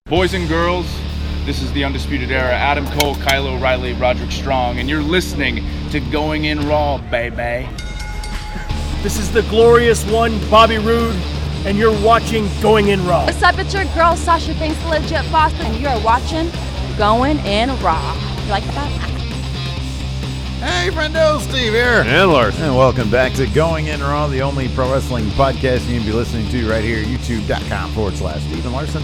Boys and girls, this is the Undisputed Era. Adam Cole, Kyle O'Reilly, Roderick Strong, and you're listening to Going In Raw, baby. This is the glorious one, Bobby Roode, and you're watching Going In Raw. What's up, it's your girl, Sasha Banks, the Legit Boss, and you're watching Going In Raw. You like that? Hey, friendo, Steve here. And Larson. And welcome back to Going In Raw, the only pro wrestling podcast you can be listening to right here, youtube.com/Steve and Larson.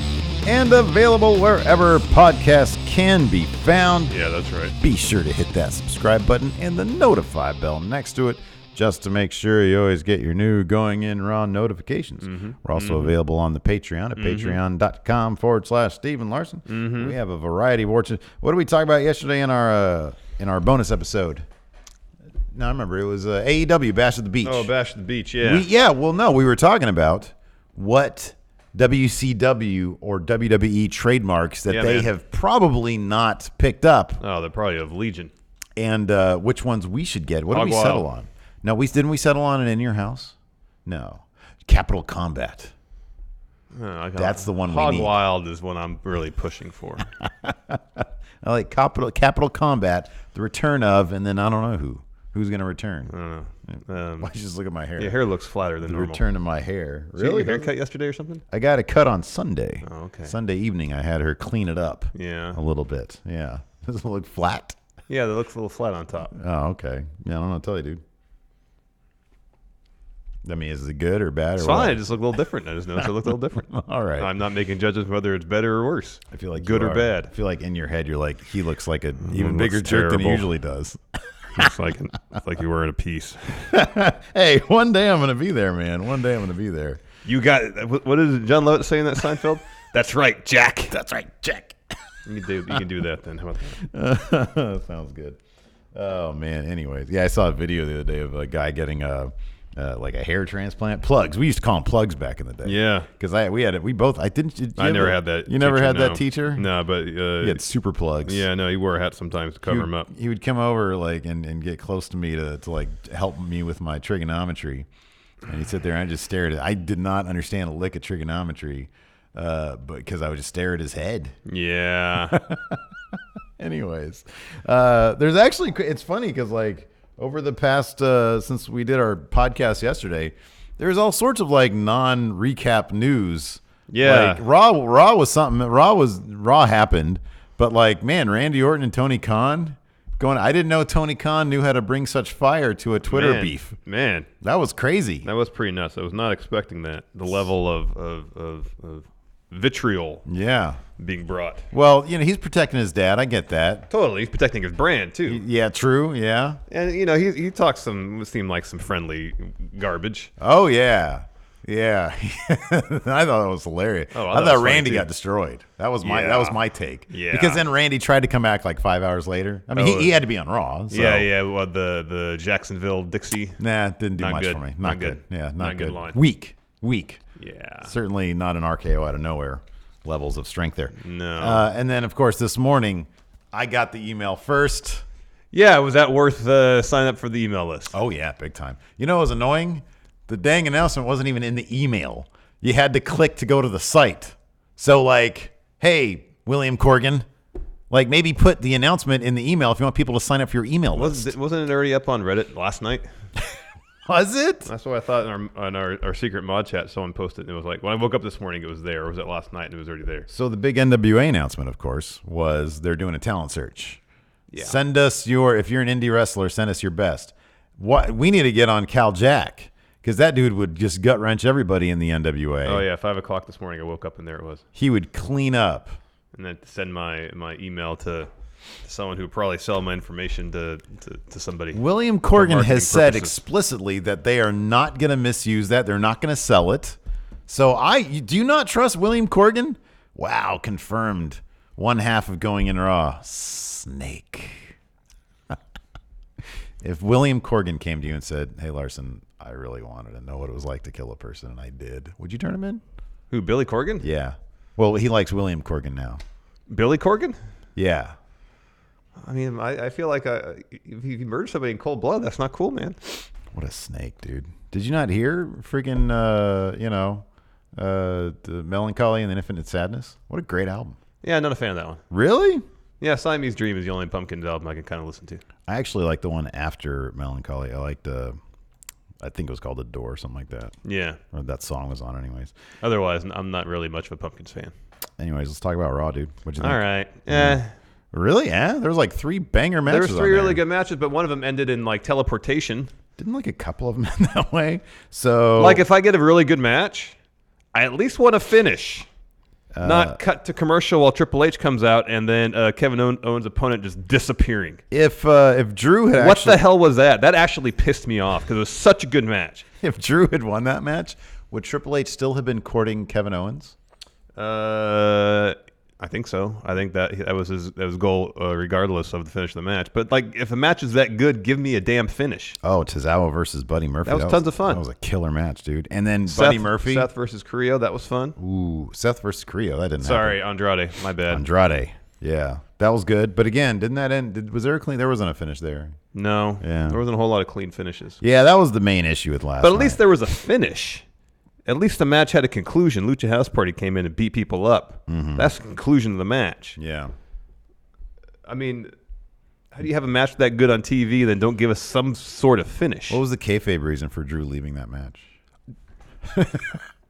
And available wherever podcasts can be found. Yeah, that's right. Be sure to hit that subscribe button and the notify bell next to it just to make sure you always get your new Going In Raw notifications. We're also available on the Patreon at patreon.com/Steve and Larson. We have a variety of awards. What did we talk about yesterday in our bonus episode? No, I remember. It was AEW Bash at the Beach. Oh, Bash at the Beach, yeah. We were talking about what WCW or WWE trademarks that they have probably not picked up. Oh, they're probably of Legion. And which ones we should get. What did we settle on? No, didn't we settle on it in your house? No. Capital Combat. That's the one we need. Hog Wild is what I'm really pushing for. I like Capital Combat, the return of, and then I don't know who's going to return. I don't know. Why don't you just look at my hair? Your hair looks flatter than normal. The return of my hair. Really? Did you get your haircut yesterday or something? I got a cut on Sunday. Oh, okay. Sunday evening, I had her clean it up. Yeah. A little bit. Yeah. Does it look flat? Yeah, it looks a little flat on top. Oh, okay. Yeah, I don't know what to tell you, dude. I mean, is it good or bad? It's or fine. what? It just looked a little different. I just noticed it looked a little different. All right. I'm not making judgments whether it's better or worse. I feel like good or bad. I feel like in your head, you're like, he looks like an even Looks bigger jerk than he terrible. usually does. It's like you're wearing a piece. Hey, one day I'm going to be there, man. One day I'm going to be there. You got what did John Lovett say in that Seinfeld? That's right, Jack. That's right, Jack. You can do that then. How about that? Sounds good. Oh man. Anyways, yeah, I saw a video the other day of a guy getting a hair transplant. Plugs. We used to call them plugs back in the day. Yeah. Because we had it. We both. I didn't. I never had that. You never had no. that teacher? No, but he had super plugs. Yeah, no, he wore a hat sometimes to cover him up. He would come over and get close to me to help me with my trigonometry, and he'd sit there and I just stared at it. I did not understand a lick of trigonometry, but because I would just stare at his head. Yeah. Anyways, there's actually, it's funny because over the past since we did our podcast yesterday, there's all sorts of non-recap news. Yeah, Raw was something. Raw happened, but man, Randy Orton and Tony Khan going. I didn't know Tony Khan knew how to bring such fire to a Twitter beef. Man, that was crazy. That was pretty nuts. I was not expecting that. The level of vitriol. Yeah. Being brought. Well, he's protecting his dad. I get that. Totally. He's protecting his brand, too. Yeah, true. Yeah. And, he talks seemed like some friendly garbage. Oh, yeah. Yeah. I thought that was hilarious. Oh, I thought Randy got destroyed. That was my take. Yeah. Because then Randy tried to come back 5 hours later. I mean, he had to be on Raw. So. Yeah. Well, the Jacksonville Dixie. Nah, it didn't do not much good. for me. Not good. Yeah, not good. Line. Weak. Yeah. Certainly not an RKO out of nowhere. Levels of strength there. No. And then, of course, this morning, I got the email first. Yeah, was that worth signing up for the email list? Oh, yeah, big time. You know what was annoying? The dang announcement wasn't even in the email. You had to click to go to the site. So, hey, William Corgan, maybe put the announcement in the email if you want people to sign up for your email list. Wasn't it already up on Reddit last night? Was it? That's what I thought on our secret mod chat. Someone posted, and it was when I woke up this morning, it was there. Or was it last night, and it was already there? So the big NWA announcement, of course, was they're doing a talent search. Yeah. Send us if you're an indie wrestler, send us your best. We need to get on Cal Jack, because that dude would just gut wrench everybody in the NWA. Oh yeah, 5 o'clock this morning, I woke up and there it was. He would clean up, and then send my email to someone who would probably sell my information to somebody. William Corgan has said explicitly that they are not going to misuse that. They're not going to sell it. So do you not trust William Corgan? Wow, confirmed. One half of Going In Raw. Snake. If William Corgan came to you and said, hey, Larson, I really wanted to know what it was like to kill a person, and I did, would you turn him in? Who, Billy Corgan? Yeah. Well, he likes William Corgan now. Billy Corgan? Yeah. I mean, I feel like if you murder somebody in cold blood, that's not cool, man. What a snake, dude. Did you not hear freaking, The Melancholy and the Infinite Sadness. What a great album. Yeah, not a fan of that one. Really? Yeah, Siamese Dream is the only Pumpkins album I can kind of listen to. I actually like the one after Melancholy. I liked I think it was called The Door or something like that. Yeah. Or that song was on anyways. Otherwise, I'm not really much of a Pumpkins fan. Anyways, let's talk about Raw, dude. What'd you think? All right. Yeah. Really? Yeah? There was like 3 banger matches. There was 3 really good matches, but one of them ended in like teleportation. Didn't like a couple of them end that way? So like if I get a really good match, I at least want to finish. Not cut to commercial while Triple H comes out and then Kevin Owens' opponent just disappearing. If Drew had what the hell was that? That actually pissed me off because it was such a good match. If Drew had won that match, would Triple H still have been courting Kevin Owens? I think so. I think that was his goal, regardless of the finish of the match. But like, if a match is that good, give me a damn finish. Oh, Tozawa versus Buddy Murphy. That was tons of fun. That was a killer match, dude. And then Buddy Murphy, Seth versus Carrillo. That was fun. Ooh, Seth versus Carrillo. That didn't. Sorry, happen. Andrade. My bad. Andrade. Yeah, that was good. But again, didn't that end? Was there a clean? There wasn't a finish there. No. Yeah. There wasn't a whole lot of clean finishes. Yeah, that was the main issue with last. But at least there was a finish. At least the match had a conclusion. Lucha House Party came in and beat people up. Mm-hmm. That's the conclusion of the match. Yeah. I mean, how do you have a match that good on TV and then don't give us some sort of finish? What was the kayfabe reason for Drew leaving that match?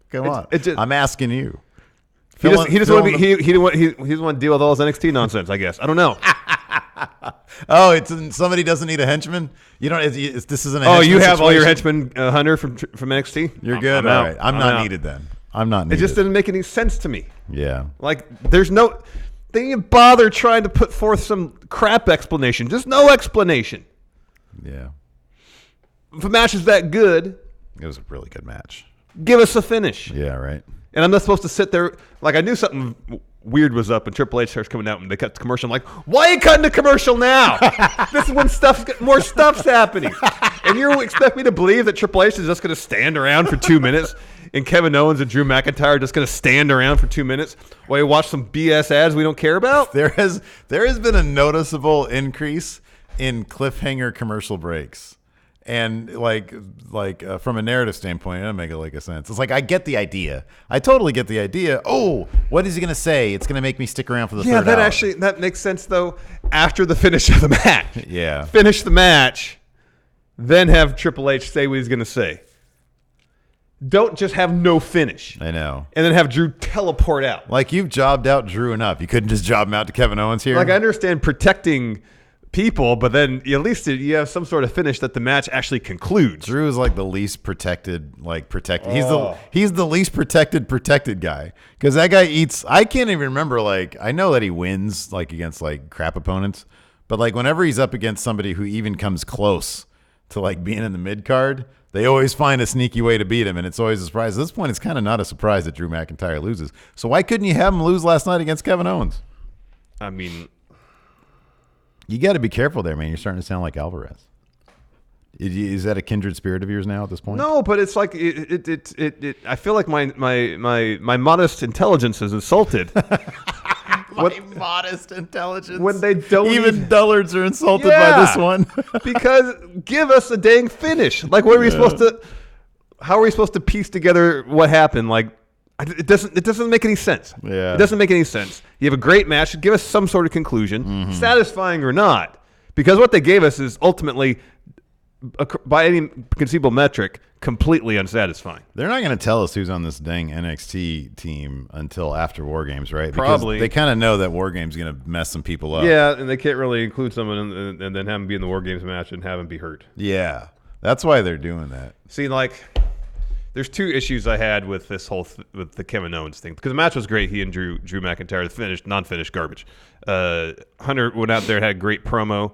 Come on. I'm asking you. He doesn't want to deal with all this NXT nonsense, I guess. I don't know. Oh, somebody doesn't need a henchman. You don't. This isn't. Oh, you have situation? All your henchmen, Hunter from NXT. You're good. All right. I'm not needed then. I'm not needed. It just didn't make any sense to me. Yeah. Like there's no. They didn't even bother trying to put forth some crap explanation. Just no explanation. Yeah. If a match is that good, it was a really good match. Give us a finish. Yeah. Right. And I'm not supposed to sit there like I knew something weird was up when Triple H starts coming out and they cut the commercial. I'm like, why are you cutting the commercial now? This is when more stuff's happening. And you expect me to believe that Triple H is just going to stand around for 2 minutes and Kevin Owens and Drew McIntyre are just going to stand around for 2 minutes while you watch some BS ads we don't care about? There has been a noticeable increase in cliffhanger commercial breaks. And like from a narrative standpoint, it doesn't make like a sense. It's like I get the idea. I totally get the idea. Oh, what is he gonna say? It's gonna make me stick around for the third hour. Yeah, that makes sense though. After the finish of the match, yeah, finish the match, then have Triple H say what he's gonna say. Don't just have no finish. I know. And then have Drew teleport out. Like you've jobbed out Drew enough. You couldn't just job him out to Kevin Owens here. Like I understand protecting people, but then at least you have some sort of finish that the match actually concludes. Drew is like the least protected. He's the least protected guy because that guy eats. I can't even remember. Like I know that he wins like against like crap opponents, but like whenever he's up against somebody who even comes close to like being in the mid card, they always find a sneaky way to beat him, and it's always a surprise. At this point, it's kind of not a surprise that Drew McIntyre loses. So why couldn't you have him lose last night against Kevin Owens? I mean. You got to be careful there, man. You're starting to sound like Alvarez. Is that a kindred spirit of yours now at this point? No, but it's like I feel like my modest intelligence is insulted. Modest intelligence. When they don't even dullards are insulted by this one. Because give us a dang finish. Like what are we supposed to? How are we supposed to piece together what happened? Like. It doesn't make any sense. Yeah. It doesn't make any sense. You have a great match. Give us some sort of conclusion, satisfying or not. Because what they gave us is ultimately, by any conceivable metric, completely unsatisfying. They're not going to tell us who's on this dang NXT team until after War Games, right? Probably. Because they kind of know that War Games is going to mess some people up. Yeah, and they can't really include someone and then have them be in the War Games match and have them be hurt. Yeah, that's why they're doing that. See, like... There's 2 issues I had with this whole with the Kevin Owens thing because the match was great. He and Drew McIntyre finished non-finished garbage. Hunter went out there and had a great promo.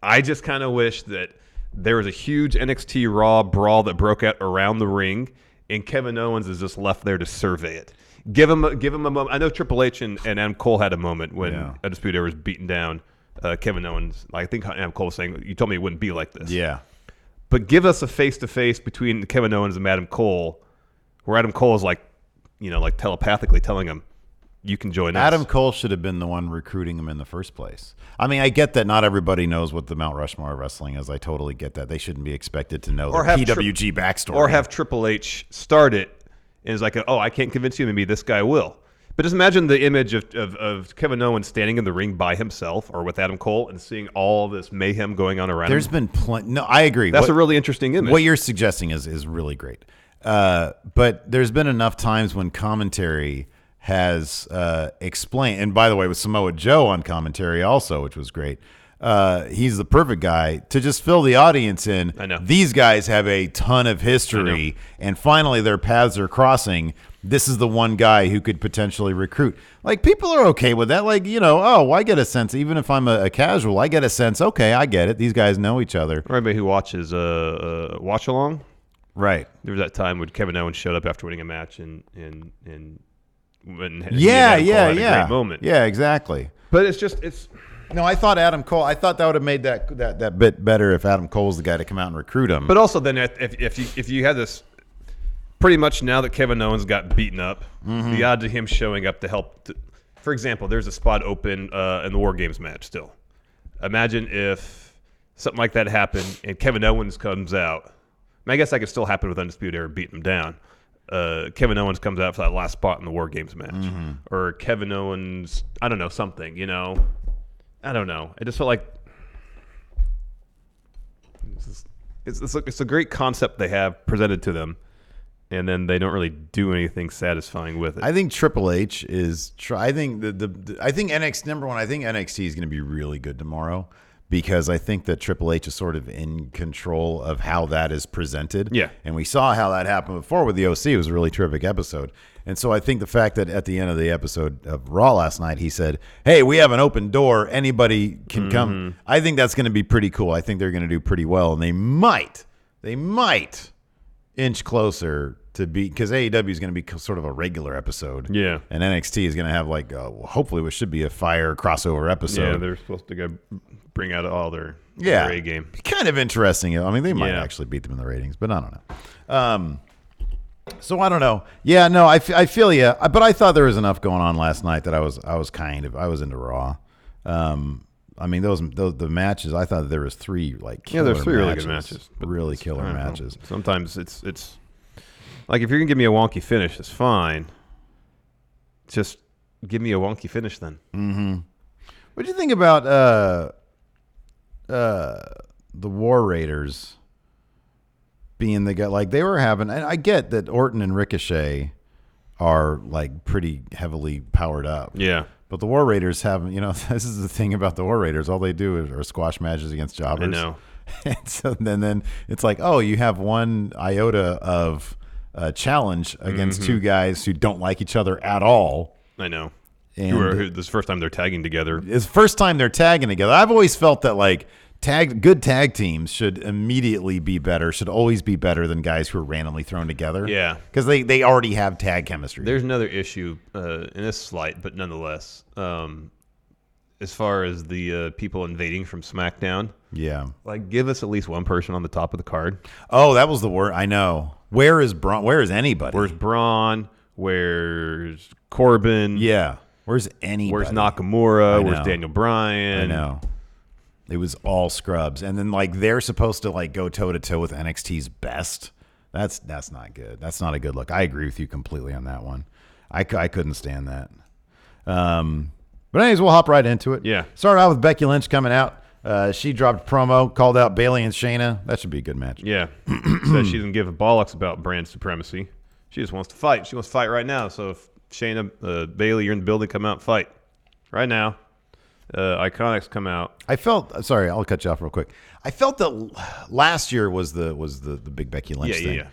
I just kind of wish that there was a huge NXT Raw brawl that broke out around the ring, and Kevin Owens is just left there to survey it. Give him a moment. I know Triple H and Adam Cole had a moment when Undisputed Era was beating down Kevin Owens. I think Adam Cole was saying, "You told me it wouldn't be like this." Yeah. But give us a face-to-face between Kevin Owens and Adam Cole, where Adam Cole is like telepathically telling him, "You can join us." Adam Cole should have been the one recruiting him in the first place. I mean, I get that not everybody knows what the Mount Rushmore of wrestling is. I totally get that. They shouldn't be expected to know the PWG backstory. Or have Triple H start it And it's like, oh, I can't convince you. Maybe this guy will. But just imagine the image of Kevin Owens standing in the ring by himself or with Adam Cole and seeing all this mayhem going on around There's him. been plenty. No, I agree. That's a really interesting image. What you're suggesting is really great. But there's been enough times when commentary has explained, and by the way, with Samoa Joe on commentary also, which was great. He's the perfect guy to just fill the audience in. I know. These guys have a ton of history, and finally their paths are crossing. This is the one guy who could potentially recruit. Like, people are okay with that. Like, I get a sense, even if I'm a casual, I get a sense, okay, I get it. These guys know each other. Everybody who watches Watch Along. Right. There was that time when Kevin Owens showed up after winning a match and Yeah. a great moment. Yeah, exactly. But it's No, I thought Adam Cole. I thought that would have made that bit better if Adam Cole's the guy to come out and recruit him. But also, then if you had this, pretty much now that Kevin Owens got beaten up, the odds of him showing up to help. For example, there's a spot open in the War Games match. Still, imagine if something like that happened and Kevin Owens comes out. I guess that could still happen with Undisputed Era beating him down. Kevin Owens comes out for that last spot in the War Games match, or Kevin Owens, I don't know, something. I don't know. I just felt like it's a great concept they have presented to them, and then they don't really do anything satisfying with it. I think Triple H is. I think I think NXT number one. I think NXT is going to be really good tomorrow because I think that Triple H is sort of in control of how that is presented. Yeah, and we saw how that happened before with the OC. It was a really terrific episode. And so I think the fact that at the end of the episode of Raw last night, he said, hey, we have an open door. Anybody can come. I think that's going to be pretty cool. I think they're going to do pretty well. And they might inch closer to be, because AEW is going to be sort of a regular episode. Yeah. And NXT is going to have hopefully what should be a fire crossover episode. Yeah, they're supposed to go bring out all their A game. Kind of interesting. I mean, they might actually beat them in the ratings, but I don't know. So I don't know. Yeah, no, I feel you. But I thought there was enough going on last night that I was into Raw. I mean, the matches. I thought there was three killer there's three matches, really good matches, really killer matches. Sometimes it's like if you're gonna give me a wonky finish, it's fine. Just give me a wonky finish then. Mm-hmm. What do you think about the War Raiders? Being the guy, they were having, and I get that Orton and Ricochet are pretty heavily powered up. Yeah. But the War Raiders haven't, this is the thing about the War Raiders. All they do are squash matches against jobbers. I know. And so then it's you have one iota of challenge against two guys who don't like each other at all. I know. And who this is the first time they're tagging together. It's the first time they're tagging together. I've always felt that good tag teams should immediately be better, should always be better than guys who are randomly thrown together. Yeah. Because they already have tag chemistry. There's another issue, and it's slight, but nonetheless, as far as the people invading from SmackDown. Yeah. Give us at least one person on the top of the card. Oh, that was the word. I know. Where is Braun? Where is anybody? Where's Braun? Where's Corbin? Yeah. Where's anybody? Where's Nakamura? Where's Daniel Bryan? I know. It was all scrubs. And then they're supposed to go toe to toe with NXT's best. That's not good. That's not a good look. I agree with you completely on that one. I couldn't stand that. But anyways, we'll hop right into it. Yeah. Started out with Becky Lynch coming out. She dropped a promo, called out Bayley and Shayna. That should be a good match. Yeah. Said she doesn't give a bollocks about brand supremacy. She just wants to fight. She wants to fight right now. So if Shayna, Bayley, you're in the building, come out and fight right now. Iconics come out. Sorry, I'll cut you off real quick. I felt that last year was the big Becky Lynch thing. Yeah.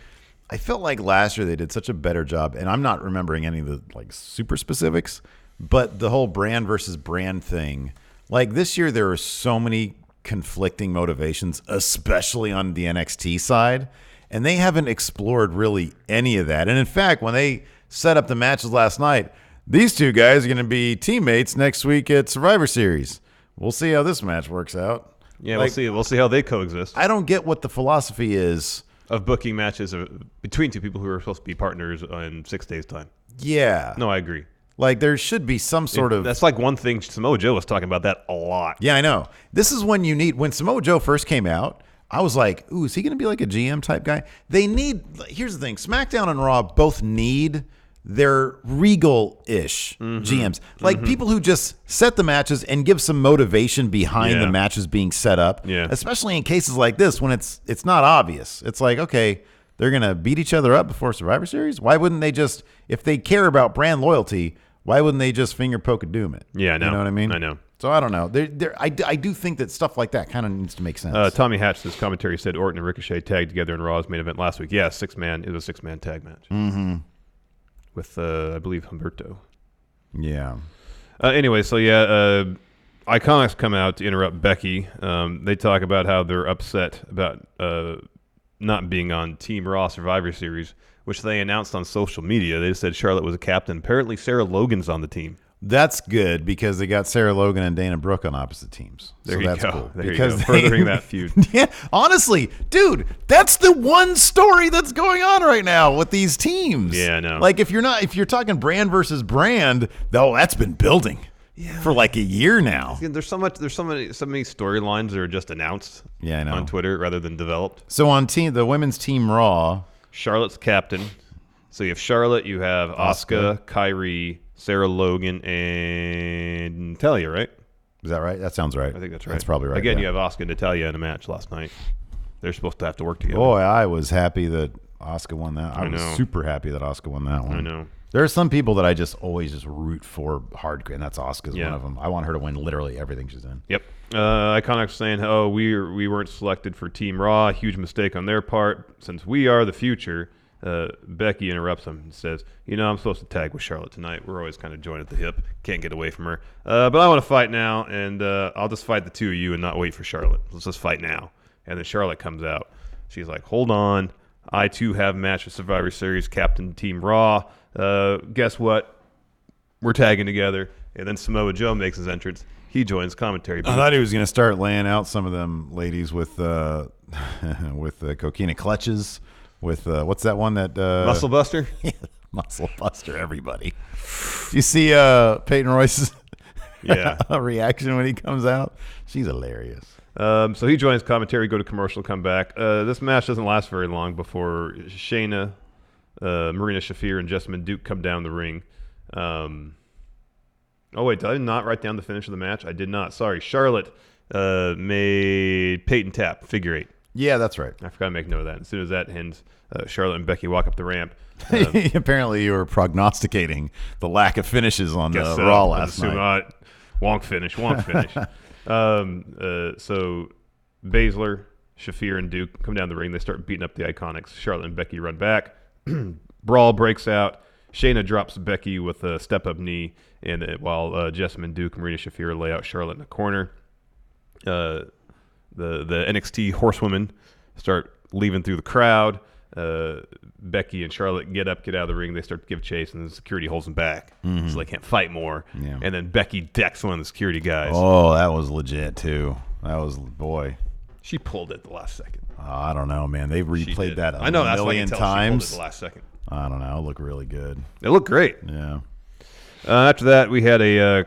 I felt like last year they did such a better job, and I'm not remembering any of the super specifics, but the whole brand versus brand thing. This year there were so many conflicting motivations, especially on the NXT side, and they haven't explored really any of that. And in fact, when they set up the matches last night, these two guys are going to be teammates next week at Survivor Series. We'll see how this match works out. Yeah, we'll see. We'll see how they coexist. I don't get what the philosophy is of booking matches between two people who are supposed to be partners in 6 days' time. Yeah. No, I agree. There should be some sort of... That's one thing. Samoa Joe was talking about that a lot. Yeah, I know. This is when you need... When Samoa Joe first came out, I was like, ooh, is he going to be like a GM type guy? Here's the thing. SmackDown and Raw both need their regal-ish GMs. Like people who just set the matches and give some motivation behind the matches being set up. Yeah. Especially in cases like this when it's not obvious. It's like, okay, they're going to beat each other up before Survivor Series? Why wouldn't they just, if they care about brand loyalty, why wouldn't they just finger poke and doom it? Yeah, I know. You know what I mean? I know. So I don't know. I do think that stuff like that kind of needs to make sense. Tommy Hatch's commentary said Orton and Ricochet tagged together in Raw's main event last week. Yeah, it was a 6-man tag match. Mm-hmm. With, I believe, Umberto. Yeah. Anyway, so Iconics come out to interrupt Becky. They talk about how they're upset about not being on Team Raw Survivor Series, which they announced on social media. They said Charlotte was a captain. Apparently, Sarah Logan's on the team. That's good because they got Sarah Logan and Dana Brooke on opposite teams. There so you that's go. Cool. There because you go. Furthering that feud. Yeah, honestly, dude, that's the one story that's going on right now with these teams. Yeah, I know. Like if you're talking brand versus brand, though, that's been building for like a year now. There's so many storylines that are just announced. Yeah, I know. On Twitter rather than developed. So on the women's team Raw, Charlotte's captain. So you have Charlotte, you have Asuka, Kyrie, Sarah Logan, and Natalya, right? Is that right? That sounds right. I think that's right. That's probably right. Again, you have Asuka and Natalya in a match last night. They're supposed to have to work together. Boy, I was happy that Asuka won that. I was super happy that Asuka won that one. I know. There are some people that I just always just root for hard, and that's Asuka's one of them. I want her to win literally everything she's in. Yep. Iconics saying, "Oh, we weren't selected for Team Raw. Huge mistake on their part. Since we are the future." Becky interrupts him and says, I'm supposed to tag with Charlotte tonight. We're always kind of joined at the hip. Can't get away from her. But I want to fight now, and I'll just fight the two of you and not wait for Charlotte. Let's just fight now. And then Charlotte comes out. She's like, hold on. I, too, have a match with Survivor Series, Captain Team Raw. Guess what? We're tagging together. And then Samoa Joe makes his entrance. He joins commentary. I thought he was going to start laying out some of them ladies with coquina clutches. With what's that one that Muscle Buster? Yeah, Muscle Buster. Everybody. Do you see Peyton Royce's reaction when he comes out? She's hilarious. So he joins commentary, go to commercial, come back. This match doesn't last very long before Shayna, Marina Shafir, and Jessamine Duke come down the ring. Oh wait, did I not write down the finish of the match? I did not. Sorry. Charlotte made Peyton tap figure 8. Yeah, that's right. I forgot to make note of that. As soon as that ends, Charlotte and Becky walk up the ramp. Apparently, you were prognosticating the lack of finishes on Raw last night. Wonk finish. So Baszler, Shafir, and Duke come down the ring. They start beating up the Iconics. Charlotte and Becky run back. Brawl breaks out. Shayna drops Becky with a step-up knee, and while Jessamine Duke and Marina Shafir lay out Charlotte in the corner. The NXT horsewomen start leaving through the crowd. Becky and Charlotte get out of the ring. They start to give chase, and the security holds them back. So they can't fight more. Yeah. And then Becky decks one of the security guys. Oh, that was legit, too. That was, boy. She pulled it the last second. I don't know, man. They've replayed that I know, that's million why times. She pulled it the last second. I don't know. It looked really good. It looked great. Yeah. After that, we had a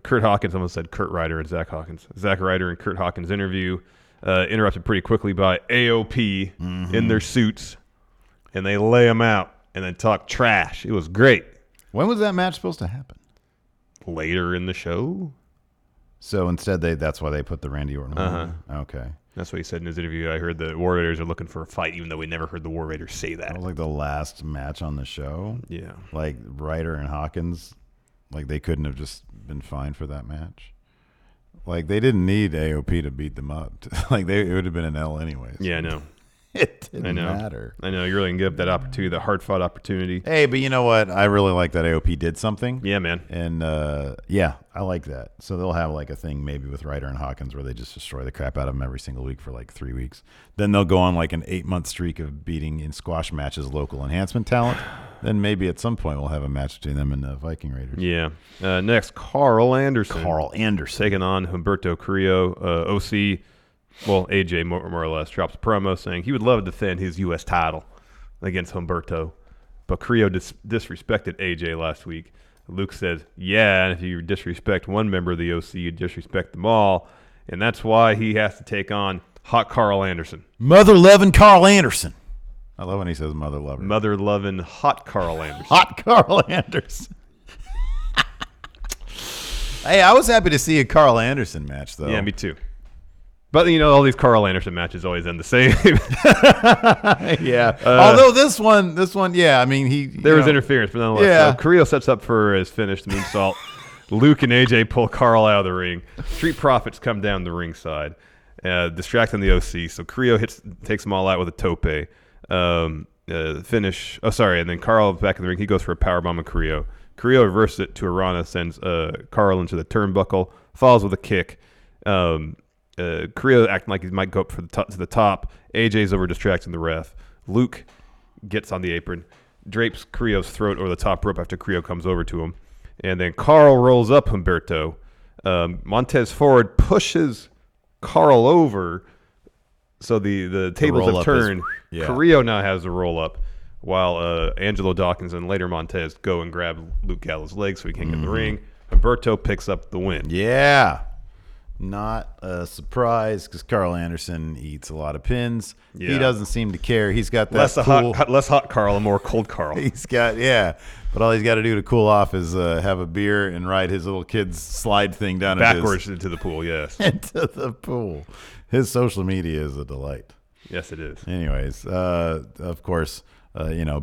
Curt Hawkins, almost said Kurt Ryder and Zach Hawkins. Zach Ryder and Curt Hawkins interview interrupted pretty quickly by AOP in their suits, and they lay them out and then talk trash. It was great. When was that match supposed to happen? Later in the show. So instead, that's why they put the Randy Orton on. Okay. That's what he said in his interview. I heard the War Raiders are looking for a fight, even though we never heard the War Raiders say that. That was like the last match on the show. Yeah. Like Ryder and Hawkins, like they couldn't have just been fine for that match. Like they didn't need AOP to beat them up. Like it would have been an L anyways. Yeah, I know. It didn't matter. I know. You're really going to give up that opportunity, that hard-fought opportunity. Hey, but you know what? I really like that AOP did something. Yeah, man. And, I like that. So they'll have like a thing maybe with Ryder and Hawkins where they just destroy the crap out of them every single week for like 3 weeks. Then they'll go on like an 8-month streak of beating in squash matches local enhancement talent. Then maybe at some point we'll have a match between them and the Viking Raiders. Yeah. Next, Carl Anderson. Taking on Umberto Carrillo, OC. Well, AJ more or less drops a promo saying he would love to defend his U.S. title against Umberto, but Carrillo disrespected AJ last week. Luke says, yeah, and if you disrespect one member of the OC, you disrespect them all. and that's why he has to take on Hot Carl Anderson. Mother-loving Carl Anderson. I love when he says mother-lover. Mother-loving Hot Carl Anderson. Hot Carl Anderson. Hey, I was happy to see a Carl Anderson match, though. Yeah, me too. But, all these Carl Anderson matches always end the same. Yeah. Although this one, yeah, I mean, there was interference, but nonetheless. Yeah. So Carrillo sets up for his finished moonsault. Luke and AJ pull Carl out of the ring. Street Profits come down the ringside, distracting the OC. So Carrillo takes them all out with a tope. Finish. Oh, sorry. And then Carl back in the ring. He goes for a powerbomb on Carrillo. Carrillo reverses it to Arana, sends Carl into the turnbuckle, follows with a kick. Carrillo acting like he might go up to the top. AJ's over distracting the ref. Luke gets on the apron, drapes Carrillo's throat over the top rope after Carrillo comes over to him. And then Carl rolls up Umberto. Montez Ford pushes Carl over, so the tables have turned. Carrillo now has the roll up, while Angelo Dawkins and later Montez go and grab Luke Gallows' legs so he can't get in the ring. Umberto picks up the win. Yeah. Not a surprise because Carl Anderson eats a lot of pins. Yeah. He doesn't seem to care. He's got that less hot Carl and more cold Carl. He's got, but all he's got to do to cool off is have a beer and ride his little kid's slide thing down backwards into the pool. Yes, into the pool. His social media is a delight. Yes, it is. Anyways, of course,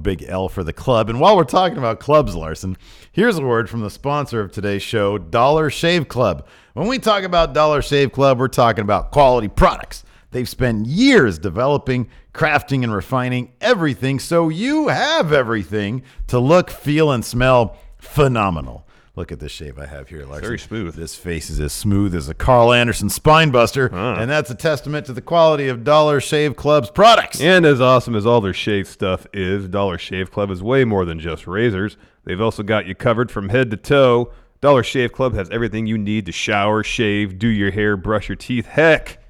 big L for the club. And while we're talking about clubs, Larson, here's a word from the sponsor of today's show, Dollar Shave Club. When we talk about Dollar Shave Club, we're talking about quality products. They've spent years developing, crafting, and refining everything so you have everything to look, feel, and smell phenomenal. Look at this shave I have here, Larson. Very smooth. This face is as smooth as a Carl Anderson spine buster, and that's a testament to the quality of Dollar Shave Club's products. And as awesome as all their shave stuff is, Dollar Shave Club is way more than just razors. They've also got you covered from head to toe. Dollar Shave Club has everything you need to shower, shave, do your hair, brush your teeth. Heck,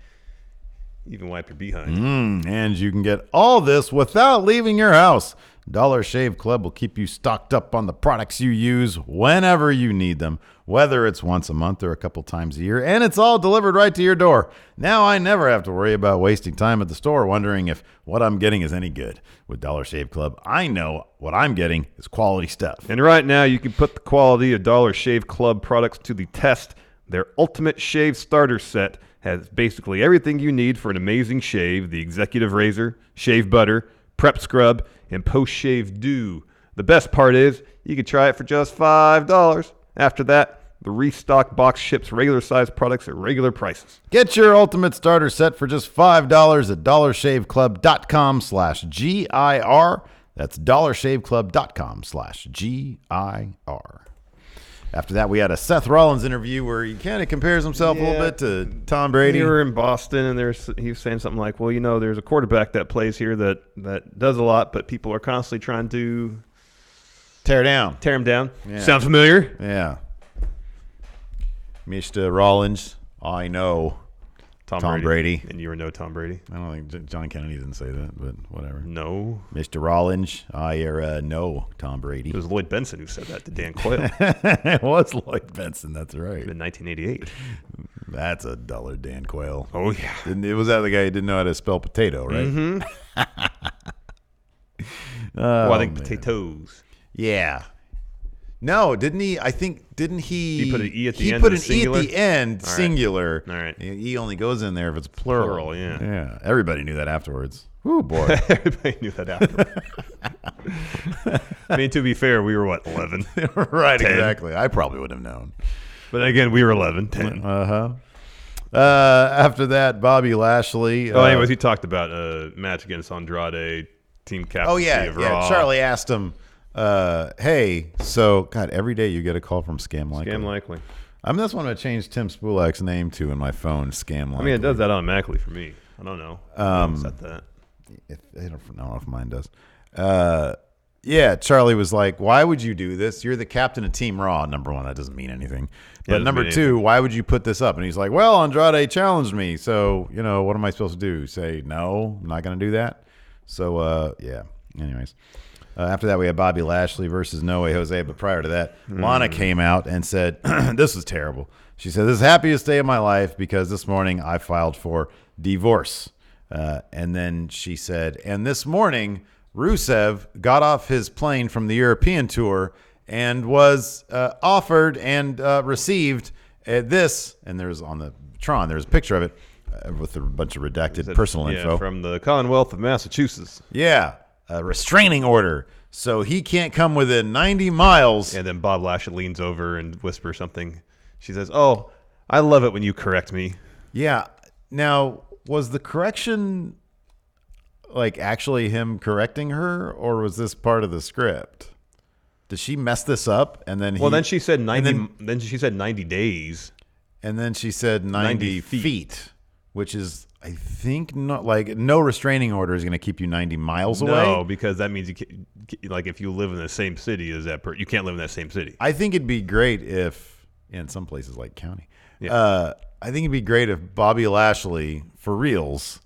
even wipe your behind. And you can get all this without leaving your house. Dollar Shave Club will keep you stocked up on the products you use whenever you need them, whether it's once a month or a couple times a year, and it's all delivered right to your door. Now I never have to worry about wasting time at the store wondering if what I'm getting is any good. With Dollar Shave Club, I know what I'm getting is quality stuff. And right now you can put the quality of Dollar Shave Club products to the test. Their Ultimate Shave Starter Set has basically everything you need for an amazing shave: the executive razor, shave butter, prep scrub, and post-shave dew. The best part is you can try it for just $5. After that, the restock box ships regular-sized products at regular prices. Get your ultimate starter set for just $5 at dollarshaveclub.com/GIR. That's dollarshaveclub.com/GIR. After that, we had a Seth Rollins interview where he kind of compares himself a little bit to Tom Brady. We were in Boston, and he was saying something like, well, there's a quarterback that plays here that does a lot, but people are constantly trying to tear him down. Yeah. Sound familiar? Yeah. Mr. Rollins, I know Tom Brady. And you were no Tom Brady? I don't think John Kennedy didn't say that, but whatever. No. Mr. Rollins, I know Tom Brady. It was Lloyd Benson who said that to Dan Quayle. It was Lloyd Benson, that's right. In 1988. That's a duller Dan Quayle. Oh, yeah. It was that the guy who didn't know how to spell potato, right? Mm-hmm. I think potatoes. Yeah. No, didn't he? Didn't he? He put an E at the end. He put an E at the end, All right. Singular. All right. E only goes in there if it's plural. Yeah. Yeah. Everybody knew that afterwards. Oh, boy. Everybody knew that afterwards. I mean, to be fair, we were, 11? Right, 10. exactly. I probably would have known. But again, we were 11, 10. Uh-huh. After that, Bobby Lashley. Anyways, he talked about a match against Andrade, team captaincy of Raw. Charlie asked him, hey, so, God, every day you get a call from Scam Likely. Scam Likely. That's one I changed Tim Spulak's name to in my phone, Scam Likely. I mean, it does that automatically for me. I don't know. Set that. I don't know if mine does. Yeah, Charlie was like, why would you do this? You're the captain of Team Raw. Number one, that doesn't mean anything. But number two, why would you put this up? And he's like, well, Andrade challenged me. So, what am I supposed to do? Say, no, I'm not going to do that? So, yeah. Anyways. After that, we had Bobby Lashley versus No Way Jose. But prior to that, Lana came out and said, this was terrible. She said, this is the happiest day of my life because this morning I filed for divorce. And then she said, and this morning, Rusev got off his plane from the European tour and was offered and received this. And there's on the Tron, there's a picture of it with a bunch of redacted personal info. From the Commonwealth of Massachusetts. Yeah. A restraining order, so he can't come within 90 miles. And then Bob Lashley leans over and whispers something. She says, "Oh, I love it when you correct me." Yeah. Now, was the correction like actually him correcting her, or was this part of the script? Did she mess this up? And then then she said 90. Then she said 90 days. And then she said 90 feet, which is. I think not like no restraining order is going to keep you 90 miles away. No, because that means you can, like if you live in the same city as that person, you can't live in that same city. I think it'd be great if in some places like county. I think it'd be great if Bobby Lashley for reals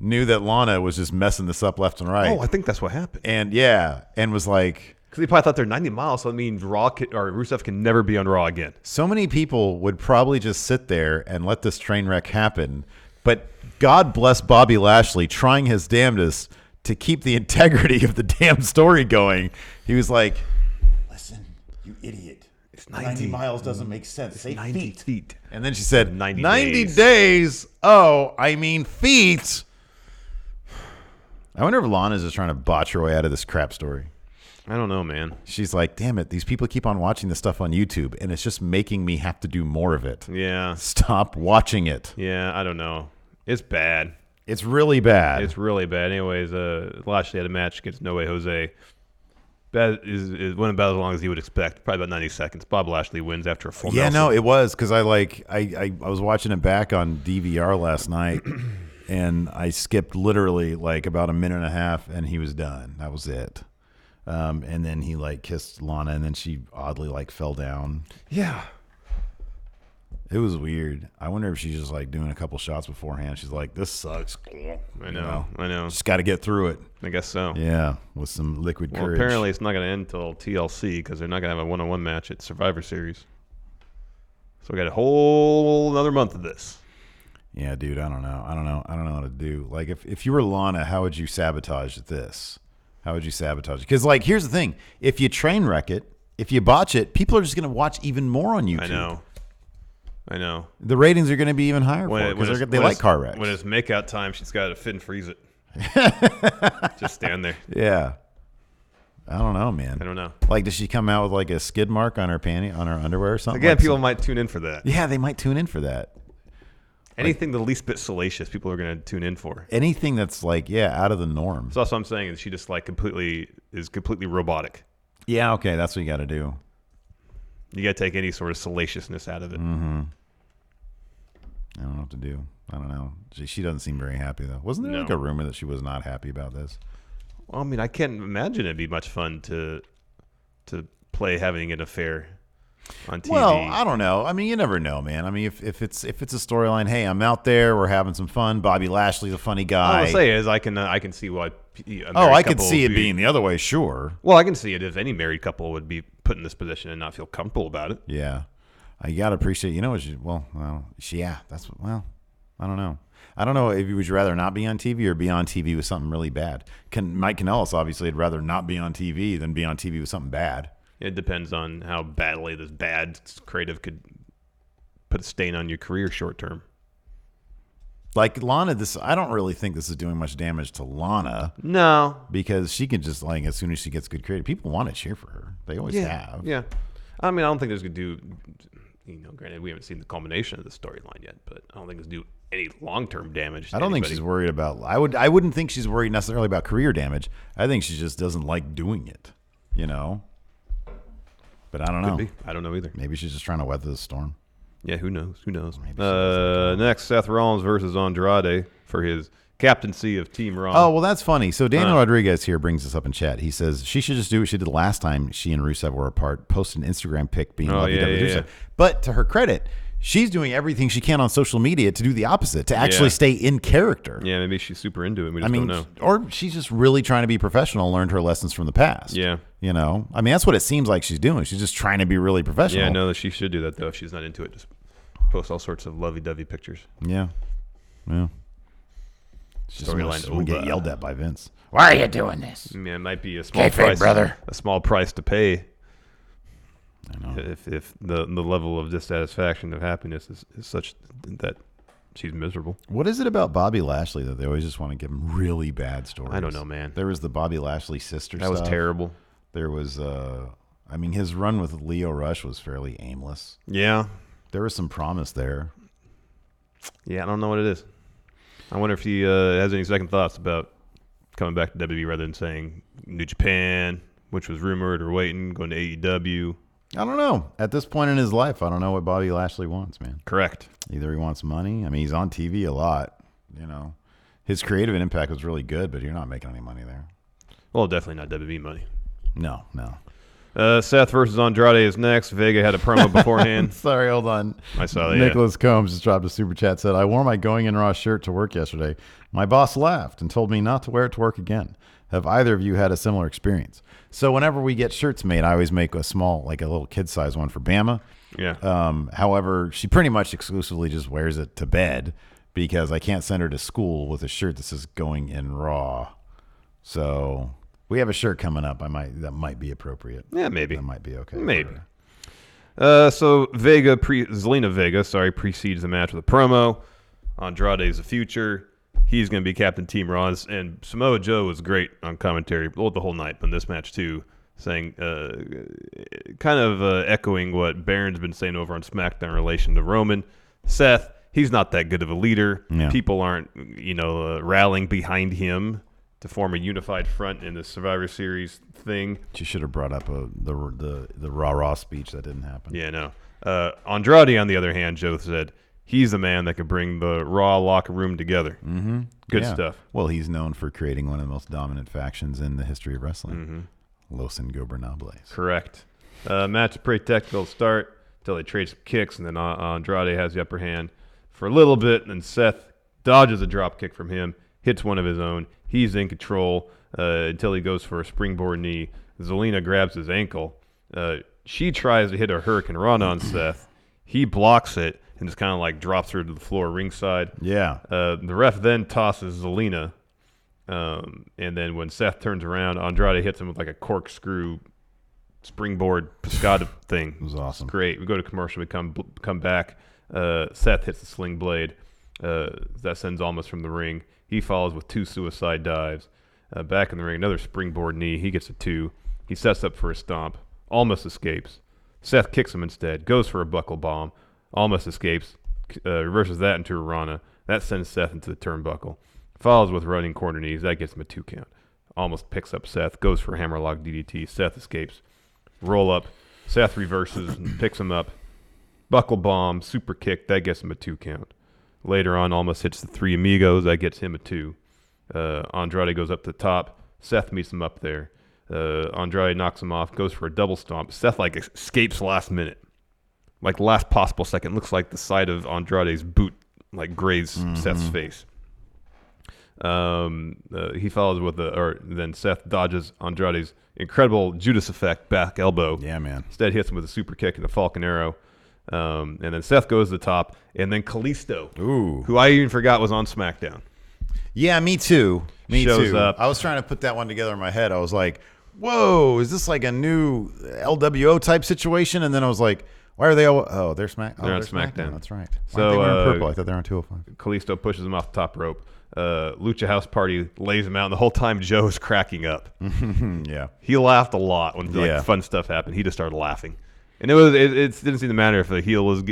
knew that Lana was just messing this up left and right. Oh, I think that's what happened. And and was like, because he probably thought they're 90 miles, so it means Rusev can never be on Raw again. So many people would probably just sit there and let this train wreck happen. But God bless Bobby Lashley trying his damnedest to keep the integrity of the damn story going. He was like, listen, you idiot. It's 90 miles doesn't make sense. It's Say 90 feet. And then she said, 90 days. Oh, I mean feet. I wonder if Lana's just trying to botch her way out of this crap story. I don't know, man. She's like, damn it, these people keep on watching this stuff on YouTube, and it's just making me have to do more of it. Yeah. Stop watching it. Yeah, I don't know. It's bad. It's really bad. It's really bad. Anyways, Lashley had a match against No Way Jose. Went about as long as you would expect, probably about 90 seconds. Bob Lashley wins after a full Yeah, Nelson. no, it was because I was watching it back on DVR last night, and I skipped literally like about a minute and a half, and he was done. That was it. And then he like kissed Lana, and then she oddly like fell down. Yeah. It was weird. I wonder if she's just like doing a couple shots beforehand. She's like, "This sucks." I know. Just got to get through it. I guess so. Yeah, with some liquid courage. Apparently it's not going to end until TLC because they're not going to have a one-on-one match at Survivor Series. So we got a whole another month of this. Yeah, dude. I don't know what to do. Like, if you were Lana, how would you sabotage this? How would you sabotage it? Because like, here's the thing: if you train wreck it, if you botch it, people are just going to watch even more on YouTube. I know. The ratings are going to be even higher because they like car wrecks. When it's makeout time, she's got to fit and freeze it. Just stand there. Yeah. I don't know, man. I don't know. Like, does she come out with like a skid mark on her underwear or something? Again, like people might tune in for that. Yeah, they might tune in for that. Anything the least bit salacious, people are going to tune in for. Anything that's like, out of the norm. So that's what I'm saying. Is she just like completely robotic? Yeah, okay, that's what you got to do. You got to take any sort of salaciousness out of it. Mm-hmm. I don't know what to do. I don't know. She doesn't seem very happy, though. Wasn't there like a rumor that she was not happy about this? Well, I mean, I can't imagine it'd be much fun to play having an affair on TV. Well, I don't know. I mean, you never know, man. I mean, if it's a storyline, hey, I'm out there, we're having some fun. Bobby Lashley's a funny guy. All I'll say is I can see why. I could see it being the other way, sure. Well, I can see it if any married couple would be put in this position and not feel comfortable about it. Yeah. You got to appreciate, I don't know. I don't know if you would rather not be on TV or be on TV with something really bad. Mike Kanellis obviously would rather not be on TV than be on TV with something bad. It depends on how badly this bad creative could put a stain on your career short term. Like Lana, I don't really think this is doing much damage to Lana. No. Because she can just, like, as soon as she gets good creative, people want to cheer for her. They always have. Yeah. I mean, I don't think there's going to do, granted, we haven't seen the culmination of the storyline yet, but I don't think it's do any long-term damage to I don't think she's worried about, I wouldn't think she's worried necessarily about career damage. I think she just doesn't like doing it, But I don't know. Could be. I don't know either. Maybe she's just trying to weather the storm. Yeah, who knows? Next, Seth Rollins versus Andrade for his captaincy of Team Raw. Oh, well, that's funny. So Daniel Rodriguez here brings this up in chat. He says she should just do what she did last time she and Rusev were apart, post an Instagram pic being lovey-dovey with Rusev. Yeah. But to her credit, She's doing everything she can on social media to do the opposite, to actually stay in character. Yeah, maybe she's super into it. We just don't know. Or she's just really trying to be professional, learned her lessons from the past. Yeah. That's what it seems like she's doing. She's just trying to be really professional. Yeah, I know that she should do that, though. If she's not into it, just post all sorts of lovey-dovey pictures. Yeah. She's just going to get yelled at by Vince. Why are you doing this? Yeah, it might be a small price, brother. A small price to pay. I know. If the level of dissatisfaction of happiness is such that she's miserable. What is it about Bobby Lashley that they always just want to give him really bad stories? I don't know, man. There was the Bobby Lashley sister that stuff. was terrible. There was, his run with Leo Rush was fairly aimless. Yeah. There was some promise there. Yeah, I don't know what it is. I wonder if he has any second thoughts about coming back to WWE rather than saying New Japan, which was rumored, or waiting, going to AEW. I don't know. At this point in his life, I don't know what Bobby Lashley wants, man. Correct. Either he wants money. He's on TV a lot. His creative impact was really good, but you're not making any money there. Well, definitely not WWE money. No. Seth versus Andrade is next. Vega had a promo beforehand. Sorry, hold on. I saw that. Nicholas Combs just dropped a super chat, said, I wore my Going In Raw shirt to work yesterday. My boss laughed and told me not to wear it to work again. Have either of you had a similar experience? So whenever we get shirts made, I always make a small, like a little kid size one for Bama. Yeah. However, she pretty much exclusively just wears it to bed because I can't send her to school with a shirt that says Going In Raw. So we have a shirt coming up. That might be appropriate. Yeah, maybe. That might be okay. Maybe. So Zelina Vega, precedes the match with a promo. Andrade's the future. He's going to be Captain Team Raw. And Samoa Joe was great on commentary the whole night, but in this match too, saying, echoing what Baron's been saying over on SmackDown in relation to Roman. Seth, he's not that good of a leader. Yeah. People aren't, rallying behind him to form a unified front in the Survivor Series thing. She should have brought up the Raw speech. That didn't happen. Yeah, no. Andrade, on the other hand, Joe said, he's the man that could bring the Raw locker room together. Mm-hmm. Good stuff. Well, he's known for creating one of the most dominant factions in the history of wrestling. Los Ingobernables. Correct. Match is pretty technical to start until they trade some kicks, and then Andrade has the upper hand for a little bit, and then Seth dodges a drop kick from him, hits one of his own. He's in control until he goes for a springboard knee. Zelina grabs his ankle. She tries to hit a Hurricane Run on Seth. He blocks it and just kind of drops her to the floor ringside. Yeah. The ref then tosses Zelina. And then when Seth turns around, Andrade hits him with a corkscrew springboard Pescada thing. It was awesome. It's great. We go to commercial. We come back. Seth hits the sling blade. That sends Almas from the ring. He follows with 2 suicide dives. Back in the ring, another springboard knee. He gets a 2. He sets up for a stomp. Almas escapes. Seth kicks him instead. Goes for a buckle bomb. Almas escapes. Reverses that into a Rana. That sends Seth into the turnbuckle. Follows with running corner knees. That gets him a 2 count. Almost picks up Seth. Goes for a hammerlock DDT. Seth escapes. Roll up. Seth reverses and picks him up. Buckle bomb. Super kick. That gets him a 2 count. Later on, Almas hits the 3 Amigos. That gets him a 2. Andrade goes up the top. Seth meets him up there. Andrade knocks him off. Goes for a double stomp. Seth escapes last minute. Last possible second. Looks like the side of Andrade's boot grazed Seth's face. He follows with then Seth dodges Andrade's incredible Judas effect back elbow. Yeah, man. Instead hits him with a super kick and a Falcon Arrow. And then Seth goes to the top, and then Kalisto, who I even forgot was on SmackDown. Yeah, me too. Shows up. I was trying to put that one together in my head. I was like, whoa, is this a new LWO type situation? And then I was like, why are they all? Oh, they're SmackDown. They're on SmackDown. That's right. So Why are they wearing purple? I thought they were on 205. Kalisto pushes him off the top rope. Lucha House Party lays him out, and the whole time Joe's cracking up. Yeah. He laughed a lot when fun stuff happened. He just started laughing. And it didn't seem to matter if the heel was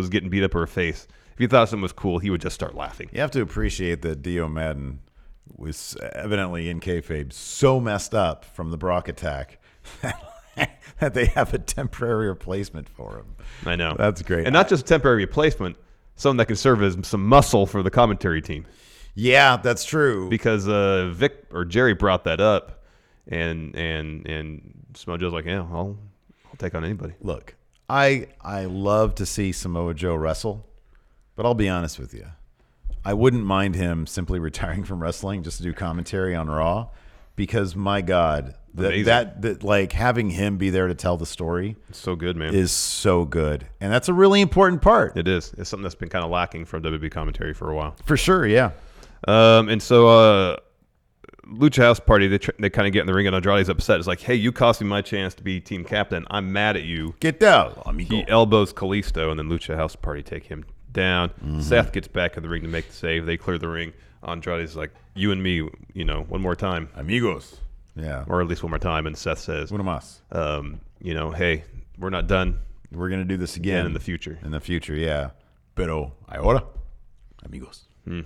getting beat up or a face. If he thought something was cool, he would just start laughing. You have to appreciate that Dio Madden was evidently in kayfabe so messed up from the Brock attack that they have a temporary replacement for him. I know. That's great. And not just a temporary replacement, someone that can serve as some muscle for the commentary team. Yeah, that's true. Because Vic or Jerry brought that up, and Samoa Joe's like, yeah, I'll take on anybody. Look, I love to see Samoa Joe wrestle, but I'll be honest with you. I wouldn't mind him simply retiring from wrestling just to do commentary on Raw, because my God, that like having him be there to tell the story, it's so good, man. Is so good, and that's a really important part. It is. It's something that's been kind of lacking from WWE commentary for a while. For sure, yeah. And so Lucha House Party, they kind of get in the ring, and Andrade's upset. It's like, hey, you cost me my chance to be team captain. I'm mad at you. Get down, amigo. He elbows Kalisto, and then Lucha House Party take him down. Mm-hmm. Seth gets back in the ring to make the save. They clear the ring. Andrade's like, you and me, one more time. Amigos. Yeah. Or at least one more time. And Seth says, uno más. Hey, we're not done. We're going to do this again. In the future. In the future, yeah. Pero ahora, amigos. Then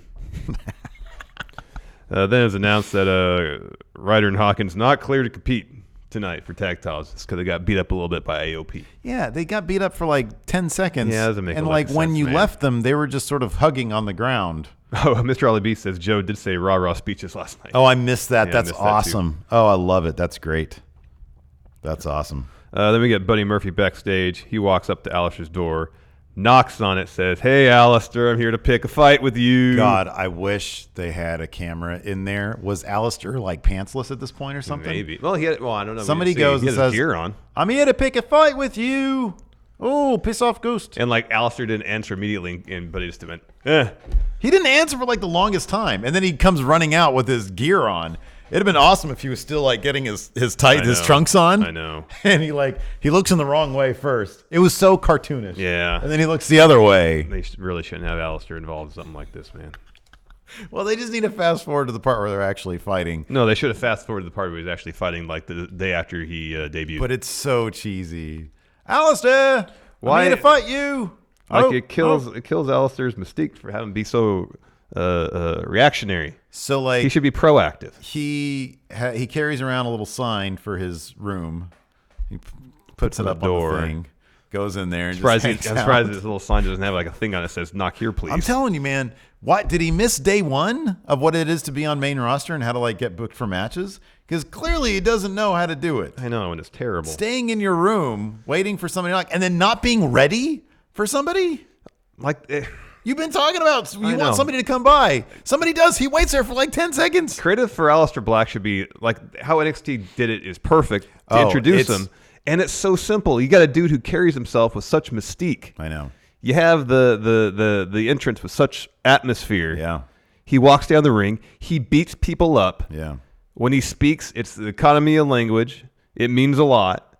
it was announced that Ryder and Hawkins not clear to compete tonight for tag titles. It's because they got beat up a little bit by AOP. Yeah, they got beat up for like 10 seconds. Yeah, that doesn't make and a lot like of when sense, you man. left them, they were just sort of hugging on the ground. Oh, Mr. Ali B says Joe did say rah-rah speeches last night. Oh, I missed that. Yeah, That's missed that awesome. Oh, I love it. That's great. That's awesome. Then we get Buddy Murphy backstage. He walks up to Alistair's door, knocks on it, says, hey, Alistair, I'm here to pick a fight with you. God, I wish they had a camera in there. Was Alistair like pantsless at this point or something? Maybe. Well, I don't know. Somebody goes and says, gear on. I'm here to pick a fight with you. Oh, piss off, Ghost. And like Alistair didn't answer immediately, and Buddy just went, eh. He didn't answer for like the longest time, and then he comes running out with his gear on. It'd have been awesome if he was still like getting his trunks on. I know. And he looks in the wrong way first. It was so cartoonish. Yeah. And then he looks the other way. They really shouldn't have Alistair involved in something like this, man. Well, they just need to fast forward to the part where they're actually fighting. No, they should have fast forwarded to the part where he was actually fighting like the day after he debuted. But it's so cheesy. Alistair, why I'm here to fight you? Like it kills Alistair's mystique for having to be so reactionary. So like he should be proactive. He carries around a little sign for his room. He puts it up on the thing. Goes in there and I'm surprised this little sign doesn't have like a thing on it that says "Knock here, please." I'm telling you, man. Why did he miss day one of what it is to be on main roster and how to like get booked for matches? Because clearly he doesn't know how to do it. I know, and it's terrible. Staying in your room, waiting for somebody to knock, and then not being ready for somebody. You've been talking about you want somebody to come by. Somebody does. He waits there for like 10 seconds. Creative for Aleister Black should be like how NXT did it is perfect to introduce him. And it's so simple. You got a dude who carries himself with such mystique. I know. You have the entrance with such atmosphere. Yeah. He walks down the ring. He beats people up. Yeah. When he speaks, it's the economy of language. It means a lot.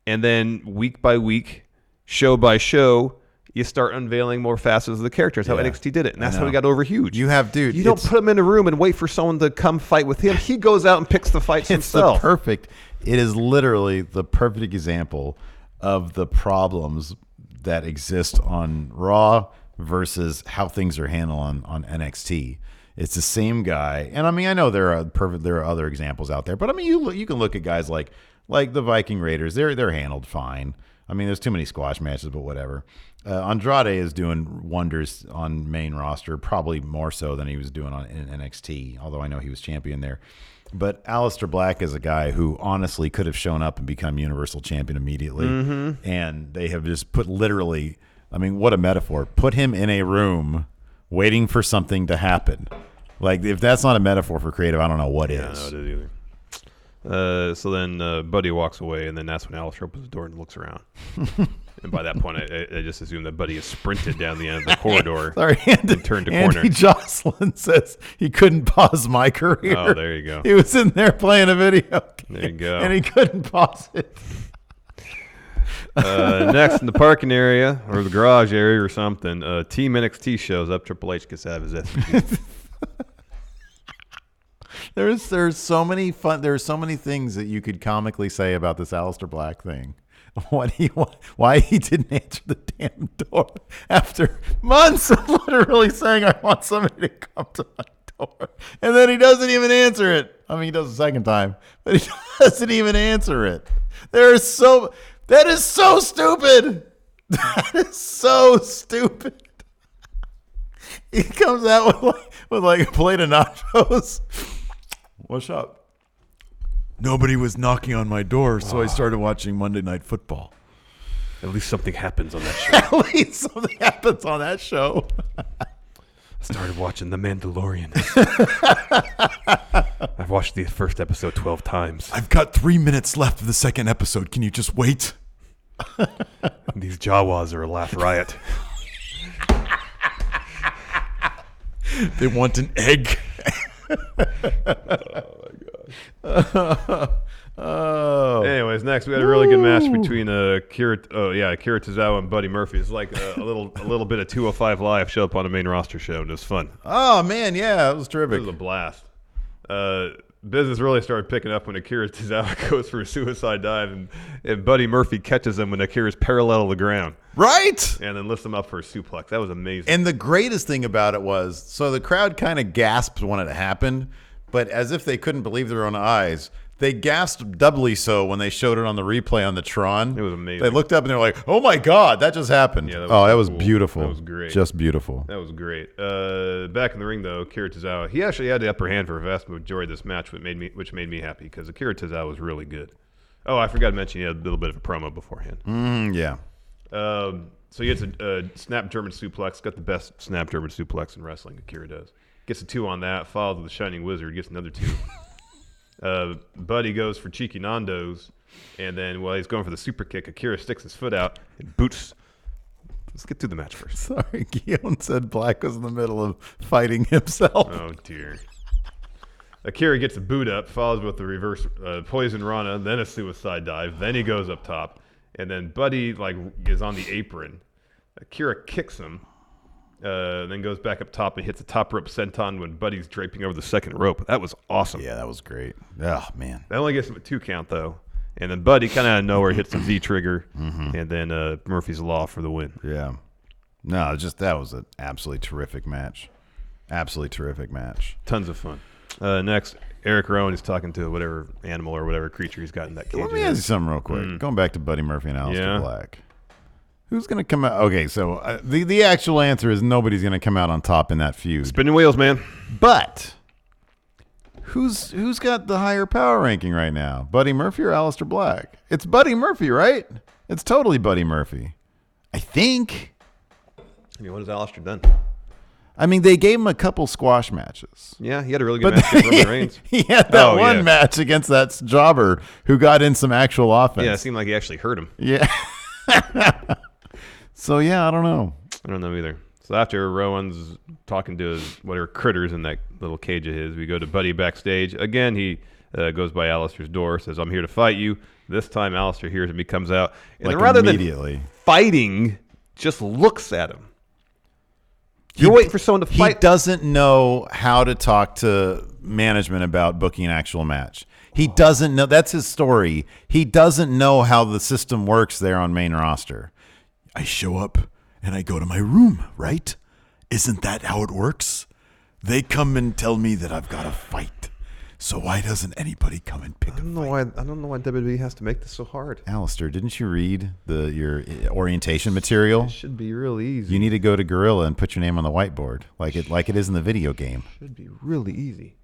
And then week by week, show by show, you start unveiling more facets of the characters. How NXT did it. And that's how he got over huge. You have, dude. You don't put him in a room and wait for someone to come fight with him. He goes out and picks the fights himself. It is literally the perfect example of the problems that exist on Raw versus how things are handled on NXT. It's the same guy. And I mean, I know there are other examples out there, but I mean, you can look at guys like the Viking Raiders. They're handled fine. I mean, there's too many squash matches, but whatever. Andrade is doing wonders on main roster, probably more so than he was doing in NXT, although I know he was champion there. But Aleister Black is a guy who honestly could have shown up and become Universal Champion immediately. Mm-hmm. And they have just put literally, I mean, what a metaphor. Put him in a room waiting for something to happen. Like, if that's not a metaphor for creative, I don't know what is. No, it is either. So then Buddy walks away, and then that's when Aleister opens the door and looks around. And by that point, I just assume that Buddy has sprinted down the end of the corridor and turned a corner. Andy Jocelyn says he couldn't pause my career. Oh, there you go. He was in there playing a video game. There you go. And he couldn't pause it. Next, in the parking area or the garage area or something, Team NXT shows up. Triple H gets to have his SVP. There's so many things that you could comically say about this Aleister Black thing. Why he didn't answer the damn door after months of literally saying, I want somebody to come to my door. And then he doesn't even answer it. I mean, he does the second time, but he doesn't even answer it. That is so stupid. That is so stupid. He comes out with like a plate of nachos. What's up? Nobody was knocking on my door, so I started watching Monday Night Football. At least something happens on that show. At least something happens on that show. I started watching The Mandalorian. I've watched the first episode 12 times. I've got 3 minutes left of the second episode. Can you just wait? These Jawas are a laugh riot. They want an egg. Oh. Anyways, next we had a really good match between Akira Tozawa and Buddy Murphy. It's like a little bit of 205 Live show up on a main roster show, and it was fun. Oh man, yeah, it was terrific. It was a blast. Business really started picking up when Akira Tozawa goes for a suicide dive, and Buddy Murphy catches him when Akira's parallel to the ground. Right? And then lifts him up for a suplex. That was amazing. And the greatest thing about it was, so the crowd kind of gasped when it happened, but as if they couldn't believe their own eyes. They gasped doubly so when they showed it on the replay on the Tron. It was amazing. They looked up and they were like, "Oh my God, that just happened!" Yeah, that was cool. beautiful. That was great. Just beautiful. That was great. Back in the ring though, Akira Tozawa, he actually had the upper hand for a vast majority of this match, which made me happy because Akira Tozawa was really good. Oh, I forgot to mention he had a little bit of a promo beforehand. Yeah. So he gets a snap German suplex. Got the best snap German suplex in wrestling. Akira does. Gets a 2 on that. Followed with the Shining Wizard. Gets another 2. Buddy goes for cheeky Nando's, and then while he's going for the super kick, Akira sticks his foot out and boots. Let's get through the match first. Sorry, Guillaume said Black was in the middle of fighting himself. Oh dear. Akira gets a boot up, follows with the reverse poison Rana, then a suicide dive, then he goes up top, and then Buddy is on the apron. Akira kicks him. Then goes back up top and hits a top rope senton when Buddy's draping over the second rope. That was awesome. Yeah, that was great. Oh, man. That only gets him a 2 count, though. And then Buddy kind of out of nowhere hits the Z trigger, and then Murphy's Law for the win. Yeah. No, that was an absolutely terrific match. Absolutely terrific match. Tons of fun. Next, Eric Rowan is talking to whatever animal or whatever creature he's got in that cage. Let me ask you something real quick. Going back to Buddy Murphy and Aleister Black. Who's going to come out? Okay, so the actual answer is nobody's going to come out on top in that feud. Spinning wheels, man. But who's got the higher power ranking right now? Buddy Murphy or Aleister Black? It's Buddy Murphy, right? It's totally Buddy Murphy. I think. I mean, what has Aleister done? I mean, they gave him a couple squash matches. Yeah, he had a really good match against Roman Reigns. He had that one match against that jobber who got in some actual offense. Yeah, it seemed like he actually hurt him. Yeah. So, yeah, I don't know. I don't know either. So after Rowan's talking to his whatever critters in that little cage of his, we go to Buddy backstage. Again, he goes by Aleister's door, says, "I'm here to fight you." This time, Aleister hears him. He comes out. And then rather than fighting, just looks at him. You're waiting for someone to fight. He doesn't know how to talk to management about booking an actual match. He doesn't know. That's his story. He doesn't know how the system works there on main roster. I show up and I go to my room, right? Isn't that how it works? They come and tell me that I've got to fight. So why doesn't anybody come and pick a fight? I don't know why WWE has to make this so hard. Aleister, didn't you read your orientation material? It should be really easy. You need to go to Gorilla and put your name on the whiteboard, like it is in the video game. Should be really easy.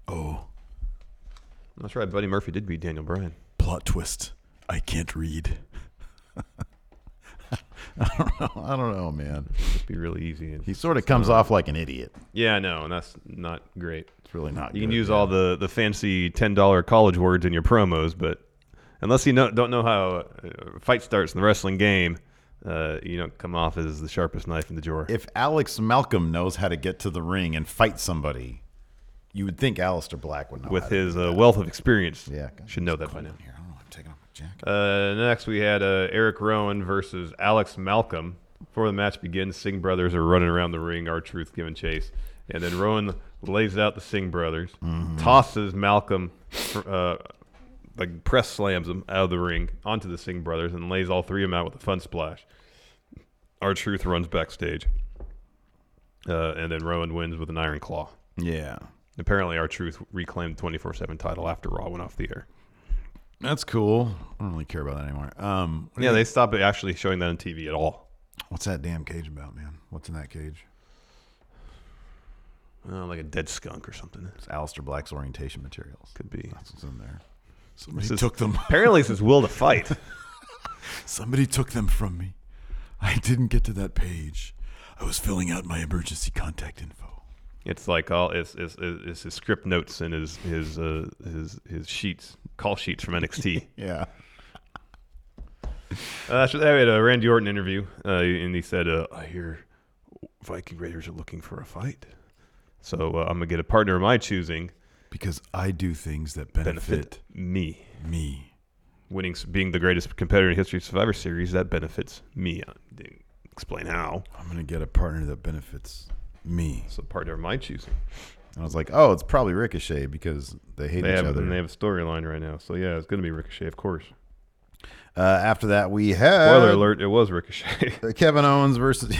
Oh. That's right. Buddy Murphy did beat Daniel Bryan. Plot twist. I can't read. I don't know, man. It'd be really easy. He sort of comes off like an idiot. Yeah, I know, and that's not great. It's really not. You can use all the fancy $10 college words in your promos, but unless you don't know how a fight starts in the wrestling game, you don't come off as the sharpest knife in the drawer. If Alex Malcolm knows how to get to the ring and fight somebody, you would think Aleister Black would know. With his wealth of experience, should know that by now. Here, I don't know. I'm taking off my jacket. Next, we had Eric Rowan versus Alex Malcolm. Before the match begins, Singh brothers are running around the ring. R-Truth giving chase. And then Rowan lays out the Singh brothers, tosses Malcolm, press slams him out of the ring onto the Singh brothers, and lays all three of them out with a fun splash. R-Truth runs backstage. And then Rowan wins with an iron claw. Yeah. Apparently, R-Truth reclaimed the 24/7 title after Raw went off the air. That's cool. I don't really care about that anymore. They stopped actually showing that on TV at all. What's that damn cage about, man? What's in that cage? Like a dead skunk or something. It's Aleister Black's orientation materials. Could be. That's what's in there. Somebody took them. Apparently, it's his will to fight. Somebody took them from me. I didn't get to that page. I was filling out my emergency contact info. It's like all it's his script notes and his sheets, call sheets from NXT. Yeah. So they had a Randy Orton interview, and he said, "I hear Viking Raiders are looking for a fight, so I'm gonna get a partner of my choosing Because I do things that benefit me. me. Being the greatest competitor in history of Survivor Series, that benefits me. Didn't explain how. I'm going to get a partner that benefits me. So partner of my choosing. And I was like, oh, it's probably Ricochet because they hate each other. And they have a storyline right now. So, yeah, it's going to be Ricochet, of course. After that, we had... Spoiler alert, it was Ricochet. Kevin Owens versus Drew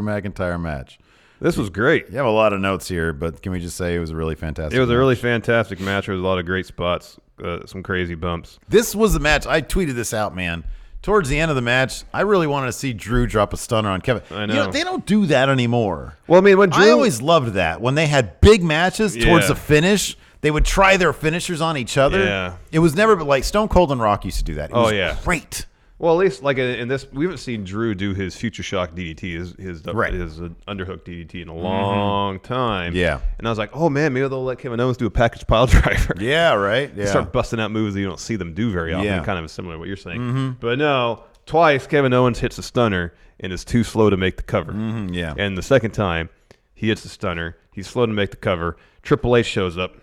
McIntyre match. This was great. You have a lot of notes here, but can we just say it was a really fantastic It was match. a really fantastic match. There was a lot of great spots, some crazy bumps. This was the match. I tweeted this out, man. Towards the end of the match, I really wanted to see Drew drop a stunner on Kevin. I know. You know, they don't do that anymore. Well, I mean, when Drew... I always loved that. When they had big matches towards the finish, they would try their finishers on each other. Yeah. It was never like Stone Cold and Rock used to do that. It was great. Well, at least like in this, we haven't seen Drew do his Future Shock DDT, his underhook DDT in a long time. Yeah. And I was like, oh man, maybe they'll let Kevin Owens do a package pile driver. Yeah, right. Yeah. Start busting out moves that you don't see them do very often. Yeah. Kind of similar to what you're saying. But no, twice Kevin Owens hits a stunner and is too slow to make the cover. Yeah. And the second time he hits the stunner, he's slow to make the cover. Triple H shows up.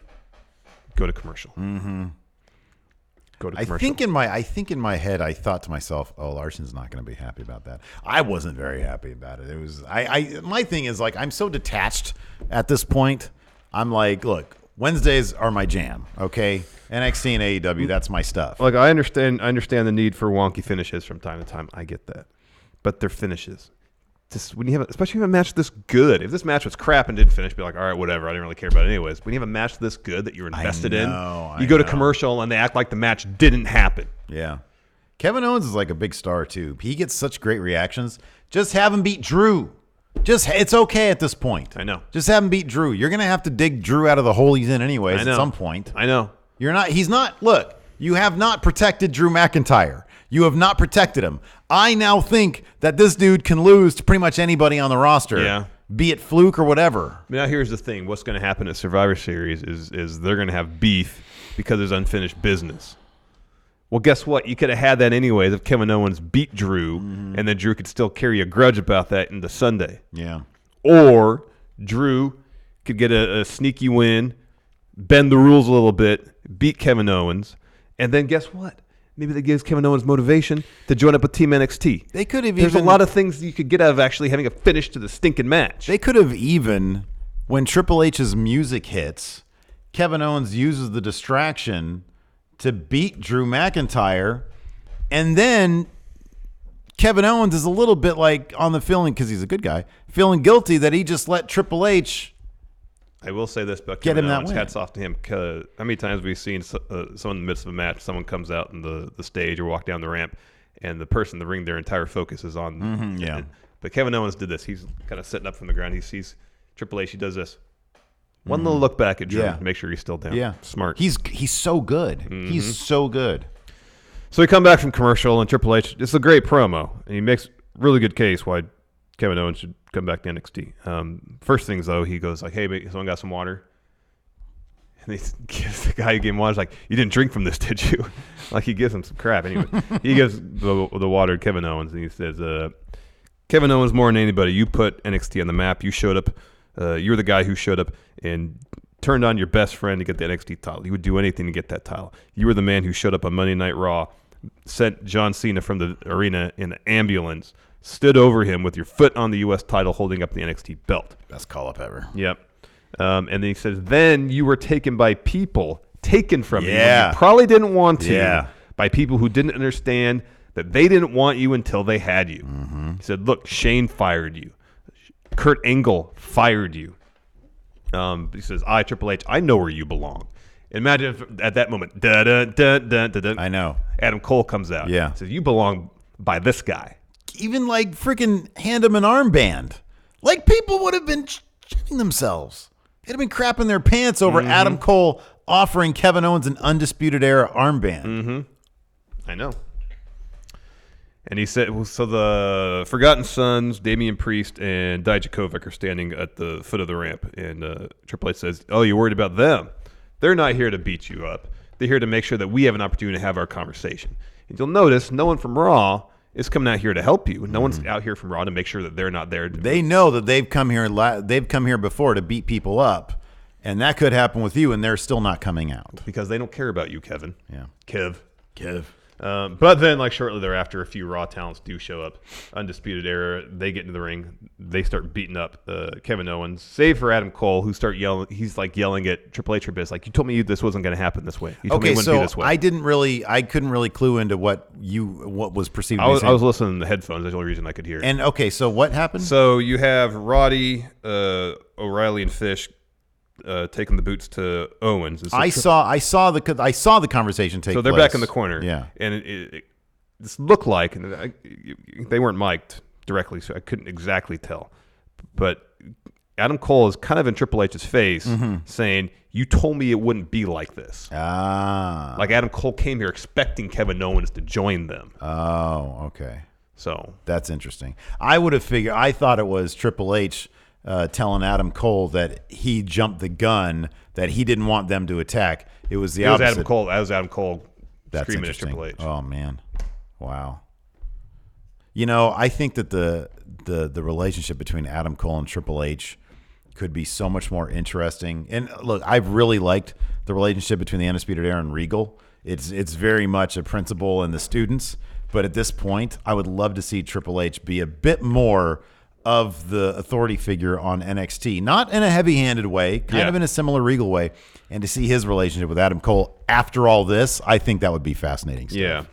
Go to commercial. Go to commercial. I think in my head I thought to myself, "Oh, Larson's not going to be happy about that." I wasn't very happy about it. It was my thing is like I'm so detached at this point. I'm like, look, Wednesdays are my jam. Okay, NXT and AEW, that's my stuff. Like I understand the need for wonky finishes from time to time. I get that, but they're finishes. Just when you have, especially when you have a match this good. If this match was crap and didn't finish, be like, all right, whatever. I didn't really care about it anyways. When you have a match this good that you're invested in, you go to commercial and they act like the match didn't happen. Yeah, Kevin Owens is like a big star too. He gets such great reactions. Just have him beat Drew. It's okay at this point. I know. Just have him beat Drew. You're gonna have to dig Drew out of the hole he's in anyways at some point. I know. You're not. He's not. Look, you have not protected Drew McIntyre. You have not protected him. I now think that this dude can lose to pretty much anybody on the roster. Yeah. Be it fluke or whatever. Now here's the thing. What's going to happen at Survivor Series is they're going to have beef because there's unfinished business. Well, guess what? You could have had that anyways if Kevin Owens beat Drew, and then Drew could still carry a grudge about that into Sunday. Yeah. Or Drew could get a sneaky win, bend the rules a little bit, beat Kevin Owens, and then guess what? Maybe that gives Kevin Owens motivation to join up with Team NXT. They could have There's a lot of things you could get out of actually having a finish to the stinking match. They could have even, when Triple H's music hits, Kevin Owens uses the distraction to beat Drew McIntyre, and then Kevin Owens is a little bit like on the feeling, because he's a good guy, feeling guilty that he just let Triple H... I will say this about Get Kevin him that Owens. win. Hats off to him. How many times have we seen someone in the midst of a match, someone comes out in the stage or walk down the ramp, and the person in the ring, their entire focus is on. yeah. But Kevin Owens did this. He's kind of sitting up from the ground. He sees Triple H. He does this. One little look back at Drew to make sure he's still down. Yeah. Smart. He's so good. He's so good. So we come back from commercial, and Triple H, it's a great promo, and he makes really good case why Kevin Owens should come back to NXT. First things, though, he goes like, hey, someone got some water? And he gives the guy who gave him water, like, you didn't drink from this, did you? Like, he gives him some crap. Anyway, he gives the water to Kevin Owens, and he says, Kevin Owens, more than anybody, you put NXT on the map. You showed up. You're the guy who showed up and turned on your best friend to get the NXT title. You would do anything to get that title. You were the man who showed up on Monday Night Raw, sent John Cena from the arena in an ambulance, stood over him with your foot on the U.S. title holding up the NXT belt. Best call-up ever. Yep. And then he says, then you were taken by people, taken from you. Yeah. You probably didn't want to. Yeah. By people who didn't understand that they didn't want you until they had you. He said, look, Shane fired you. Kurt Angle fired you. He says, I, Triple H, I know where you belong. Imagine if at that moment, I know. Adam Cole comes out. Yeah. Says, you belong by this guy. Even like freaking hand him an armband. Like people would have been shitting themselves. They'd have been crapping their pants over Adam Cole offering Kevin Owens an Undisputed Era armband. I know. And he said, well, so the Forgotten Sons, Damian Priest, and Dijakovic are standing at the foot of the ramp. And Triple H says, oh, you're worried about them? They're not here to beat you up. They're here to make sure that we have an opportunity to have our conversation. And you'll notice no one from Raw is coming out here to help you. No one's out here from Raw to make sure that they're not there. They know that they've come here before to beat people up, and that could happen with you, and they're still not coming out. Because they don't care about you, Kevin. Yeah. Kev. But then, like, shortly thereafter, a few Raw talents do show up. Undisputed Era, they get into the ring. They start beating up Kevin Owens, save for Adam Cole, who start yelling. He's, like, yelling at Triple H for a bit. It's like, you told me this wasn't going to happen this way. You told me it wouldn't be this way. I couldn't really clue into what was perceived. I was listening to the headphones. That's the only reason I could hear. And, okay, so what happened? So you have Roddy, O'Reilly, and Fish taking the boots to Owens. I saw the conversation take place. So they're back in the corner. Yeah. And it this looked like, and they weren't mic'd directly, so I couldn't exactly tell. But Adam Cole is kind of in Triple H's face saying, you told me it wouldn't be like this. Like Adam Cole came here expecting Kevin Owens to join them. Oh, okay. So that's interesting. I thought it was Triple H telling Adam Cole that he jumped the gun, that he didn't want them to attack. It was the opposite. That was Adam Cole screaming at Triple H. Oh, man. Wow. You know, I think that the relationship between Adam Cole and Triple H could be so much more interesting. And look, I've really liked the relationship between the Undisputed Era and Regal. It's very much a principal and the students. But at this point, I would love to see Triple H be a bit more of the authority figure on NXT, not in a heavy-handed way, kind of in a similar Regal way, and to see his relationship with Adam Cole after all this, I think that would be fascinating stuff. Yeah.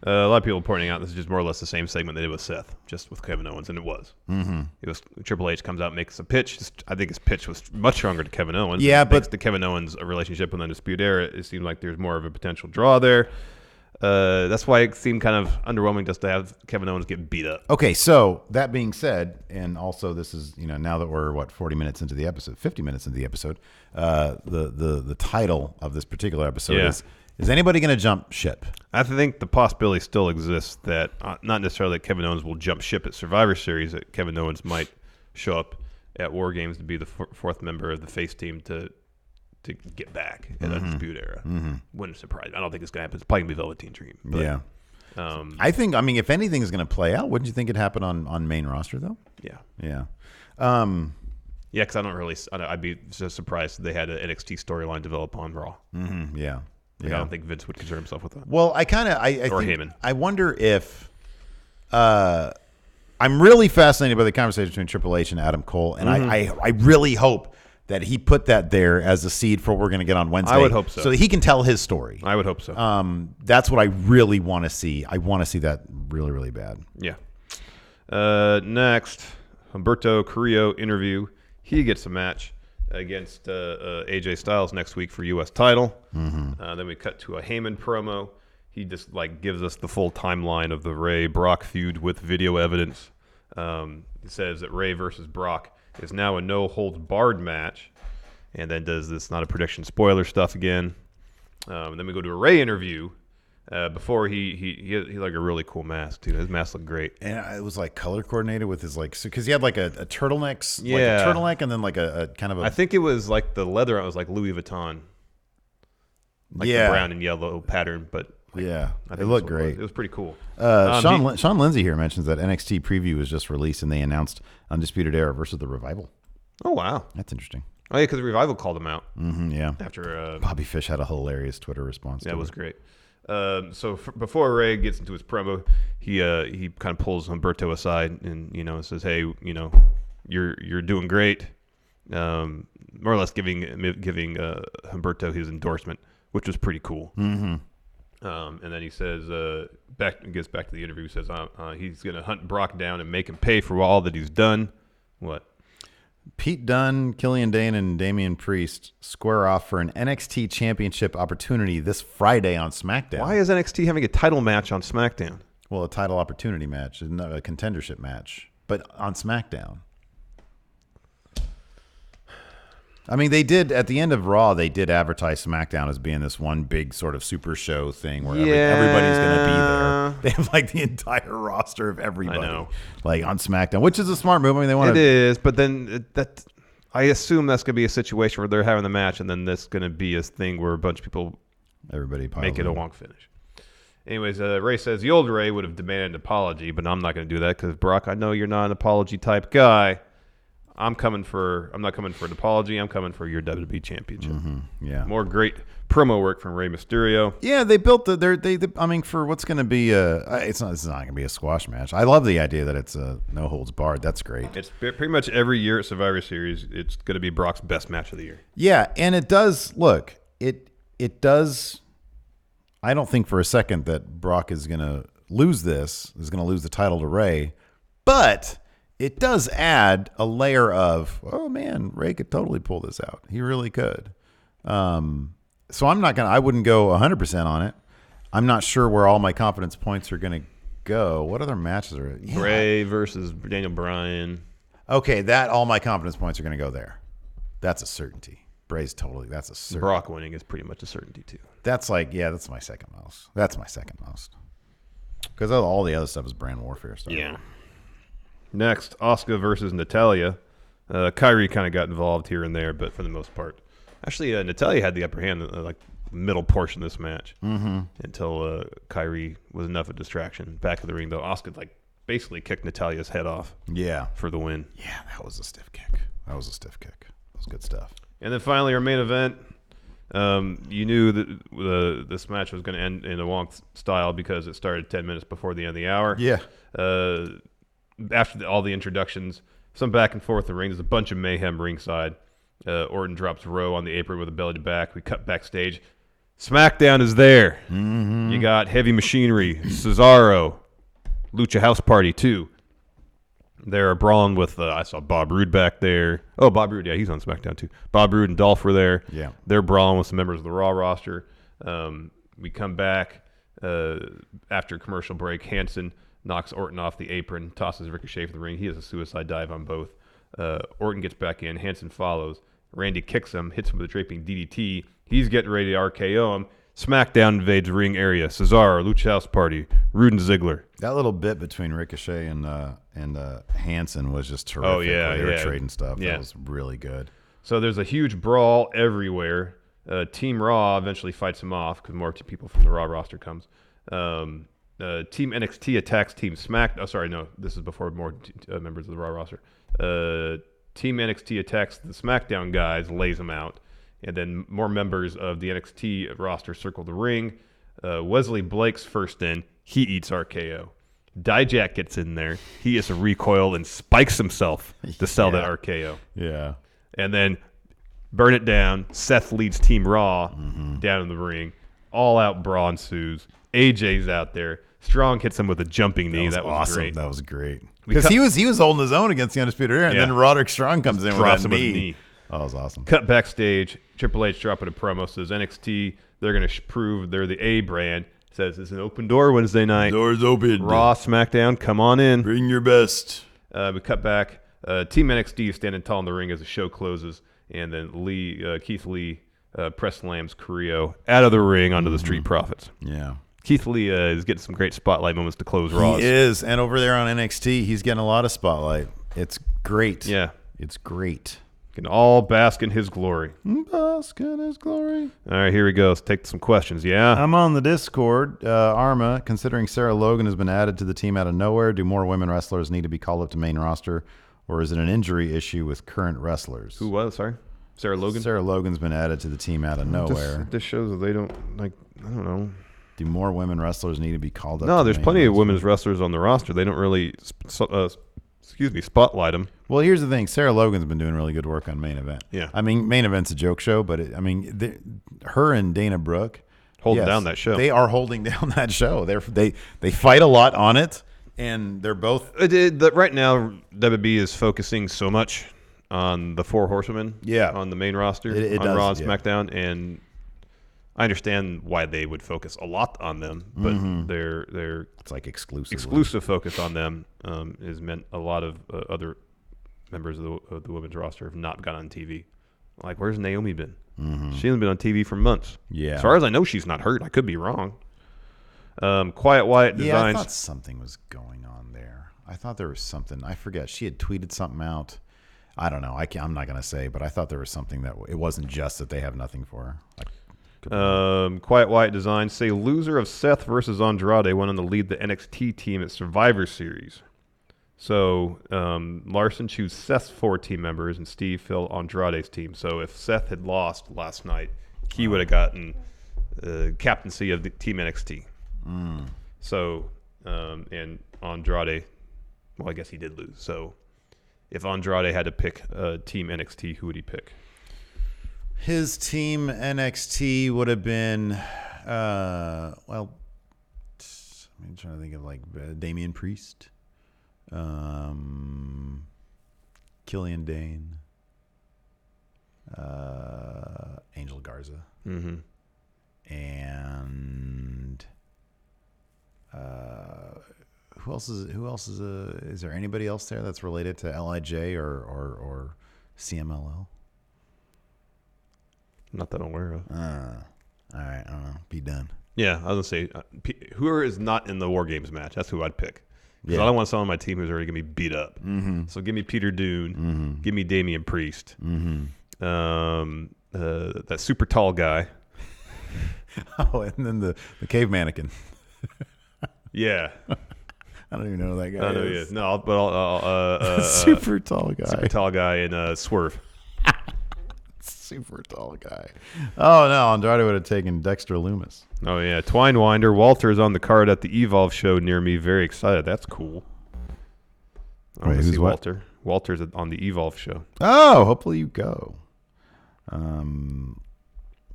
A lot of people pointing out this is just more or less the same segment they did with Seth, just with Kevin Owens, and it was. Mm-hmm. It was Triple H comes out and makes a pitch. I think his pitch was much stronger to Kevin Owens. Yeah, but the Kevin Owens relationship with Undisputed Era, it seemed like there's more of a potential draw there. That's why it seemed kind of underwhelming just to have Kevin Owens get beat up. Okay, so that being said, and also this is, now that we're 50 minutes into the episode, the title of this particular episode is anybody going to jump ship? I think the possibility still exists that not necessarily that Kevin Owens will jump ship at Survivor Series, that Kevin Owens might show up at War Games to be the fourth member of the face team to get back in Undisputed Era. Wouldn't surprise me. I don't think it's going to happen. It's probably going to be Velveteen Dream. But, yeah. I think, if anything is going to play out, wouldn't you think it'd happen on main roster, though? Yeah. Yeah. Yeah, because I'd be just surprised if they had an NXT storyline develop on Raw. Mm-hmm. Yeah. I don't think Vince would concern himself with that. Well, I Heyman. I wonder if I'm really fascinated by the conversation between Triple H and Adam Cole, and I really hope that he put that there as a seed for what we're going to get on Wednesday. I would hope so. So that he can tell his story. I would hope so. That's what I really want to see. I want to see that really, really bad. Yeah. Next, Umberto Carrillo interview. He gets a match against AJ Styles next week for U.S. title. Then we cut to a Heyman promo. He just gives us the full timeline of the Ray Brock feud with video evidence. He says that Ray versus Brock is now a no-holds-barred match, and then does this not a prediction spoiler stuff again. Then we go to a Ray interview. Before he had a really cool mask too. His mask looked great, and it was color coordinated with his because he had a turtleneck, yeah, a turtleneck, and then a kind of a. I think it was the leather. It was Louis Vuitton, the brown and yellow pattern, but it looked great. It was pretty cool. Sean Lindsay here mentions that NXT Preview was just released, and they announced Undisputed Era versus the Revival. Oh wow, that's interesting. Oh yeah, because the Revival called him out. Yeah, after Bobby Fish had a hilarious Twitter response. That was great. Before Ray gets into his promo, he kind of pulls Umberto aside and says, "Hey, you're doing great." More or less giving Umberto his endorsement, which was pretty cool. And then he says, gets back to the interview. He says he's going to hunt Brock down and make him pay for all that he's done. What? Pete Dunne, Killian Dane, and Damian Priest square off for an NXT Championship opportunity this Friday on SmackDown. Why is NXT having a title match on SmackDown? Well, a title opportunity match, not a contendership match, but on SmackDown. I mean, they did at the end of Raw. They did advertise SmackDown as being this one big sort of super show thing where everybody's going to be there. They have like the entire roster of everybody, like on SmackDown, which is a smart move. I mean, they want It is, but then I assume that's going to be a situation where they're having the match, and then that's going to be a thing where a bunch of people make it a wonk finish. Anyways, Ray says the old Ray would have demanded an apology, but I'm not going to do that because Brock, I know you're not an apology type guy. I'm not coming for an apology. I'm coming for your WWE Championship. Yeah. More great promo work from Rey Mysterio. Yeah, they built I mean, for what's going to be it's not going to be a squash match. I love the idea that it's a no holds barred. That's great. It's pretty much every year at Survivor Series, it's going to be Brock's best match of the year. Yeah, and it does look. It does. I don't think for a second that Brock is going to lose the title to Rey, but it does add a layer of, oh man, Ray could totally pull this out. He really could. So I wouldn't go 100% on it. I'm not sure where all my confidence points are going to go. What other matches are it? Yeah. Bray versus Daniel Bryan. Okay, all my confidence points are going to go there. That's a certainty. That's a certainty. Brock winning is pretty much a certainty too. That's my second most. That's my second most. Because all the other stuff is brand warfare stuff. Yeah. Next, Asuka versus Natalya. Kyrie kind of got involved here and there, but for the most part. Actually, Natalya had the upper hand in the middle portion of this match until Kyrie was enough of a distraction. Back of the ring, though, Asuka basically kicked Natalya's head off for the win. Yeah, that was a stiff kick. That was good stuff. And then finally, our main event. You knew that this match was going to end in a wonk style because it started 10 minutes before the end of the hour. Yeah. After all the introductions, some back and forth in the ring. There's a bunch of mayhem ringside. Orton drops Rowe on the apron with a belly to back. We cut backstage. SmackDown is there. You got Heavy Machinery, Cesaro, Lucha House Party 2. They're brawling with, I saw Bob Roode back there. Oh, Bob Roode, yeah, he's on SmackDown too. Bob Roode and Dolph were there. Yeah. They're brawling with some members of the Raw roster. We come back after commercial break. Hansen knocks Orton off the apron, tosses Ricochet from the ring. He has a suicide dive on both. Orton gets back in. Hansen follows. Randy kicks him, hits him with a draping DDT. He's getting ready to RKO him. SmackDown invades ring area. Cesaro, Lucha House Party, Rude and Ziggler. That little bit between Ricochet and Hansen was just terrific. Oh, yeah. They were trading stuff. Yeah. That was really good. So there's a huge brawl everywhere. Team Raw eventually fights him off because more people from the Raw roster comes. Team NXT attacks Team Smack. Oh, sorry, no. This is before more members of the Raw roster. Team NXT attacks the SmackDown guys, lays them out. And then more members of the NXT roster circle the ring. Wesley Blake's first in. He eats RKO. Dijak gets in there. He is a recoil and spikes himself to sell that RKO. Yeah. And then burn it down. Seth leads Team Raw down in the ring. All out brawl ensues. AJ's out there. Strong hits him with a jumping knee. That was awesome. great. That was great. Because he was holding his own against the Undisputed Era, and then Roderick Strong comes in with that knee. Oh, that was awesome. Cut backstage. Triple H dropping a promo. Says NXT, they're going to prove they're the A brand. Says it's an open door Wednesday night. Doors open. Raw, SmackDown, come on in. Bring your best. We cut back. Team NXT is standing tall in the ring as the show closes. And then Keith Lee press slams Carrillo out of the ring onto the Street Profits. Yeah. Keith Lee is getting some great spotlight moments to close Raw. He is. And over there on NXT, he's getting a lot of spotlight. It's great. Yeah. It's great. Can all bask in his glory. Bask in his glory. All right, here we go. Let's take some questions. Yeah? I'm on the Discord. Arma, considering Sarah Logan has been added to the team out of nowhere, do more women wrestlers need to be called up to main roster, or is it an injury issue with current wrestlers? Who was? Sorry? Sarah Logan? Sarah Logan's been added to the team out of nowhere. This shows that they don't, I don't know. Do more women wrestlers need to be called up? No, there's plenty of women's wrestlers on the roster. They don't really, spotlight them. Well, here's the thing. Sarah Logan's been doing really good work on Main Event. Yeah. I mean, Main Event's a joke show, but her and Dana Brooke holding down that show. They are holding down that show. They fight a lot on it, and they're both. Right now, WWE is focusing so much on the Four Horsewomen. Yeah. On the main roster, it on does, Raw and SmackDown, and I understand why they would focus a lot on them, but they're it's like exclusive focus on them has meant a lot of other members of the women's roster have not gone on TV, Like, where's Naomi been? She hasn't been on TV for months. Yeah. As far as I know, she's not hurt. I could be wrong. Quiet Wyatt Designs. Yeah, I thought something was going on there. I thought there was something. I forget. She had tweeted something out. I don't know. I'm not going to say, but I thought there was something that it wasn't just that they have nothing for her. Quiet Wyatt Designs say loser of Seth versus Andrade went on to lead the NXT team at Survivor Series. So Larson choose Seth's 4 team members and Steve filled Andrade's team. So if Seth had lost last night, he would have gotten captaincy of the team NXT. So and Andrade, well, I guess he did lose. So if Andrade had to pick team NXT, who would he pick? His team NXT would have been, I'm trying to think of like Damian Priest, Killian Dane, Angel Garza, and who else is there anybody else there that's related to LIJ or CMLL? Not that I'm aware of. All right, I don't know. Be done. Yeah, I was going to say, whoever is not in the War Games match, that's who I'd pick. Because Yeah. I don't want someone on my team who's already going to be beat up. So give me Peter Dune. Give me Damian Priest. That super tall guy. Oh, and then the cave mannequin. Yeah. I don't even know who that guy I know he is. is. No, but I'll Super tall guy. super tall guy in Swerve. Super tall guy. Oh, no. Andrade would have taken Dexter Loomis. Oh, yeah. Twine Winder. Walter is on the card at the Evolve show near me. Very excited. That's cool. I want to who's see what? Walter. Walter's on the Evolve show. Oh, hopefully you go.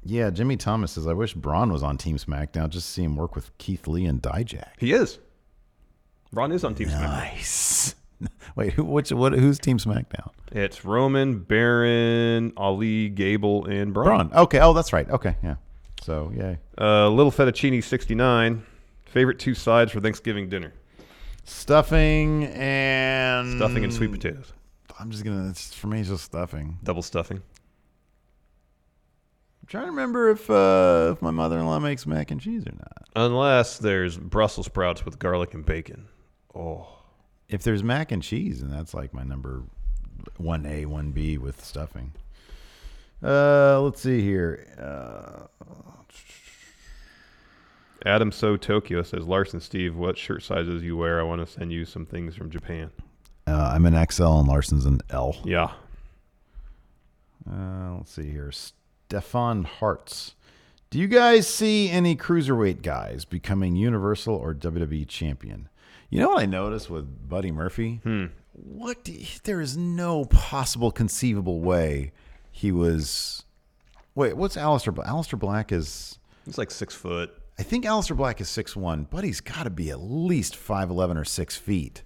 Yeah, Jimmy Thomas says, I wish Braun was on Team SmackDown just to see him work with Keith Lee and Dijak. He is. Ron is on Team SmackDown. Nice. Wait, who's Team SmackDown? It's Roman, Baron, Ali, Gable, and Braun. Okay. Oh, that's right. Okay. Yeah. So, yay. Little Fettuccine 69. Favorite 2 sides for Thanksgiving dinner? Stuffing and Sweet potatoes. I'm just gonna. For me, it's just stuffing. Double stuffing. I'm trying to remember if my mother-in-law makes mac and cheese or not. Unless there's Brussels sprouts with garlic and bacon. Oh. If there's mac and cheese, then that's like my number 1A, 1B with stuffing. Let's see here. Adam So Tokyo says, Larson Steve, what shirt sizes you wear? I want to send you some things from Japan. I'm an XL and Larson's an L. Yeah. Let's see here. Stefan Hartz. Do you guys see any cruiserweight guys becoming Universal or WWE champion? You know what I noticed with Buddy Murphy? There is no possible conceivable way he was. Wait, what's Aleister Black? Aleister Black is. It's like 6 foot. I think Aleister Black is 6'1", but he's got to be at least 5'11" or 6 feet,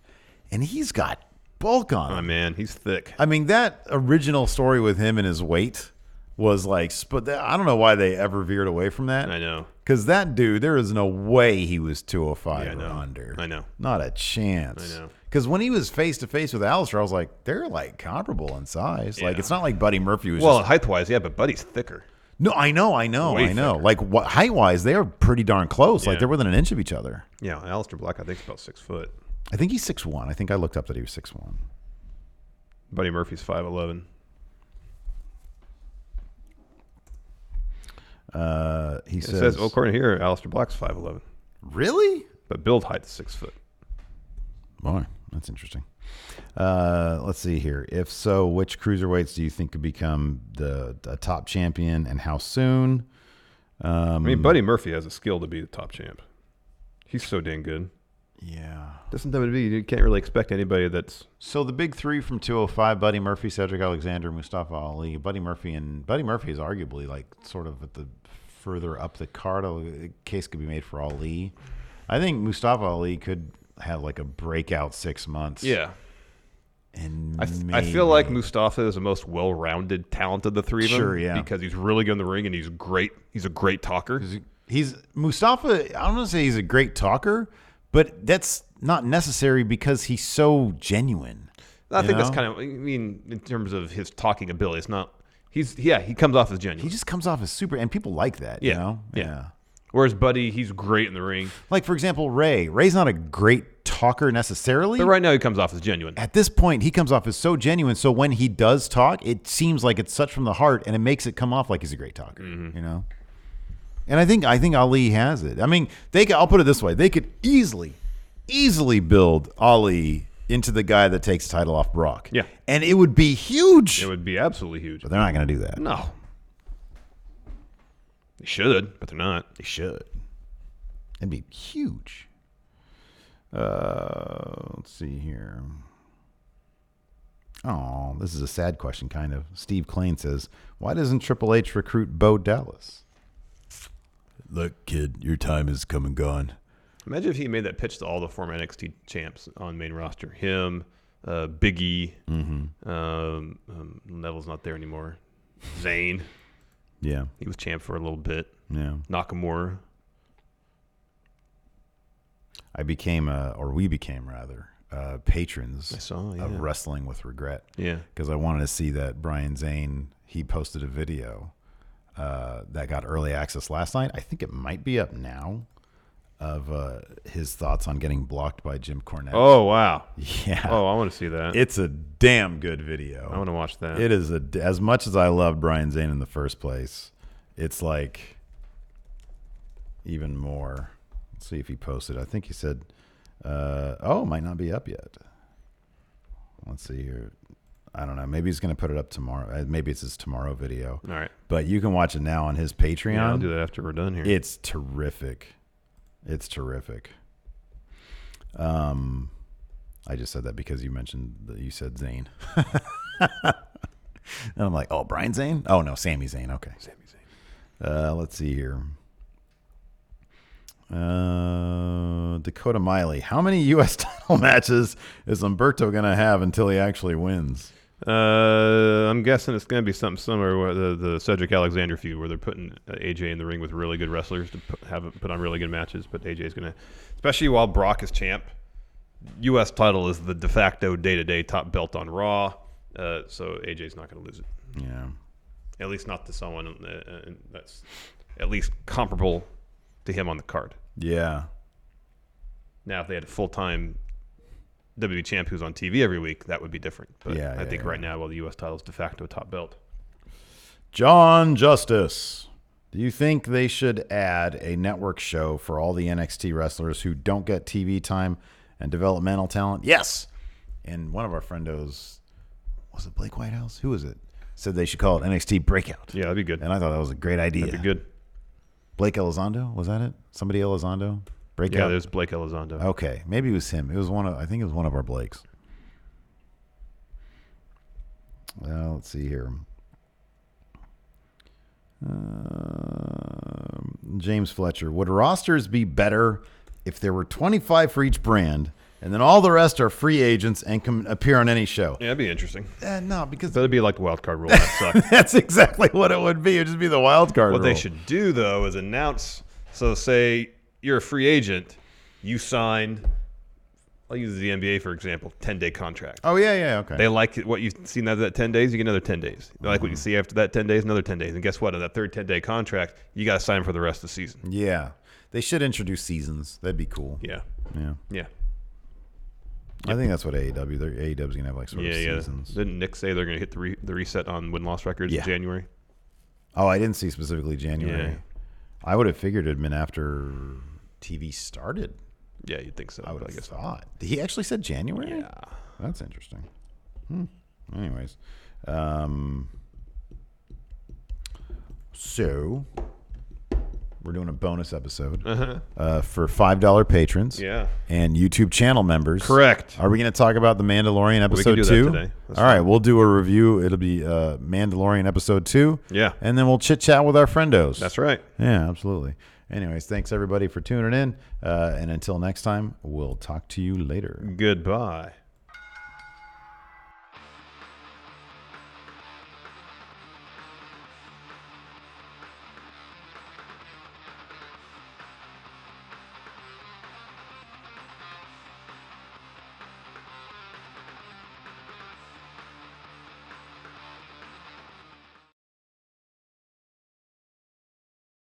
and he's got bulk on him. Oh man, he's thick. I mean, that original story with him and his weight was like, I don't know why they ever veered away from that. I know. Because that dude, there is no way he was 205 Yeah, I or know. under. I know. Not a chance. I know. Because when he was face to face with Aleister, I was like, they're like comparable in size. Like, Yeah. it's not like Buddy Murphy was Well, just. height wise, yeah, but Buddy's thicker. No, I know. Way thicker. Like, height wise, they are pretty darn close. Like, Yeah. they're within an inch of each other. Yeah, Aleister Black, I think, is about 6 foot. I think he's 6'1". I think I looked up that he was 6'1". Buddy Murphy's 5'11". He It says, according to here, Aleister Black's 5'11", really? but build height is 6 foot. Boy, that's interesting. Let's see here. If so, which cruiserweights do you think could become the top champion, and how soon? I mean, Buddy Murphy has a skill to be the top champ. He's so dang good. Yeah. Doesn't WWE, you can't really expect anybody that's... So the big three from 205: Buddy Murphy, Cedric Alexander, Mustafa Ali. Buddy Murphy is arguably like sort of at the further up the card. A case could be made for Ali. I think Mustafa Ali could have like a breakout 6 months. Yeah. And I feel like Mustafa is the most well-rounded talent of the three of them. Sure, yeah. Because he's really good in the ring and he's great. He's a great talker. He's Mustafa. I don't want to say he's a great talker, but that's not necessary because he's so genuine. I think that's kind of, I mean, in terms of his talking ability, it's not He comes off as genuine. He just comes off as super, and people like that. Yeah. You know? Yeah. Whereas Buddy, he's great in the ring. Like, for example, Ray. Ray's not a great talker necessarily. But right now he comes off as genuine. At this point, he comes off as so genuine. So when he does talk, it seems like it's such from the heart, and it makes it come off like he's a great talker. You know. And I think Ali has it. I mean, I'll put it this way: they could easily build Ali into the guy that takes the title off Brock. Yeah. And it would be huge. It would be absolutely huge. But they're not going to do that. No. They should, but they're not. They should. It'd be huge. Let's see here. Oh, this is a sad question, kind of. Steve Klain says, why doesn't Triple H recruit Bo Dallas? Look, kid, your time has come and gone. Imagine if he made that pitch to all the former NXT champs on main roster. Him, Big E, Neville's not there anymore. Zayn. Yeah. He was champ for a little bit. Yeah. Nakamura. We became patrons of Wrestling with Regret. Yeah. Because I wanted to see that Brian Zane, he posted a video that got early access last night. I think it might be up now, of his thoughts on getting blocked by Jim Cornette. Oh, wow. Yeah. Oh, I want to see that. It's a damn good video. I want to watch that. It is as much as I loved Brian Zane in the first place, it's like even more. Let's see if he posted. I think he said, it might not be up yet. Let's see here. I don't know. Maybe he's going to put it up tomorrow. Maybe it's his tomorrow video. All right. But you can watch it now on his Patreon. Yeah, I'll do that after we're done here. It's terrific. It's terrific. I just said that because you mentioned that you said Zayn. And I'm like, oh, Brian Zane? Oh, no, Sami Zayn. Okay. Sami Zayn. Let's see here. Dakota Miley. How many U.S. title matches is Umberto going to have until he actually wins? I'm guessing it's going to be something similar to the Cedric Alexander feud, where they're putting AJ in the ring with really good wrestlers to put on really good matches. But AJ's going to, especially while Brock is champ, U.S. title is the de facto day-to-day top belt on Raw. So AJ's not going to lose it. Yeah. At least not to someone that's at least comparable to him on the card. Yeah. Now, if they had a full-time WWE champ who's on TV every week, that would be different. But I think right now, the U.S. title is de facto top belt. John Justice. Do you think they should add a network show for all the NXT wrestlers who don't get TV time and developmental talent? Yes. And one of our friendos, was it Blake Whitehouse? Who was it? Said they should call it NXT Breakout. Yeah, that'd be good. And I thought that was a great idea. That'd be good. Blake Elizondo, was that it? Somebody Elizondo? Breakout? Yeah, there's Blake Elizondo. Okay, maybe it was him. I think it was one of our Blakes. Well, let's see here. James Fletcher. Would rosters be better if there were 25 for each brand and then all the rest are free agents and can appear on any show? Yeah, that'd be interesting. No, because that'd be like the wild card rule. That sucks. That's exactly what it would be. It would just be the wild card What rule. they should do, though, is announce. So say you're a free agent, you signed, I'll use the NBA, for example, 10-day contract. Oh, yeah, okay. They like what you've seen out of that 10 days, you get another 10 days. They like what you see after that 10 days, another 10 days. And guess what? On that third 10-day contract, you got to sign for the rest of the season. Yeah. They should introduce seasons. That'd be cool. Yeah. Yeah. I think that's what AEW. AEW's going to have like sort of seasons. Didn't Nick say they're going to hit the reset on win-loss records in January? Oh, I didn't see specifically January. Yeah. I would have figured it had been after TV started. Yeah, you'd think so. I would have thought. He actually said January? Yeah. That's interesting. Anyways. So, we're doing a bonus episode for $5 patrons and YouTube channel members. Correct. Are we going to talk about The Mandalorian episode 2? We can do that today. All right, we'll do a review. It'll be Mandalorian episode 2. Yeah. And then we'll chit-chat with our friendos. That's right. Yeah, absolutely. Anyways, thanks everybody for tuning in. And until next time, we'll talk to you later. Goodbye.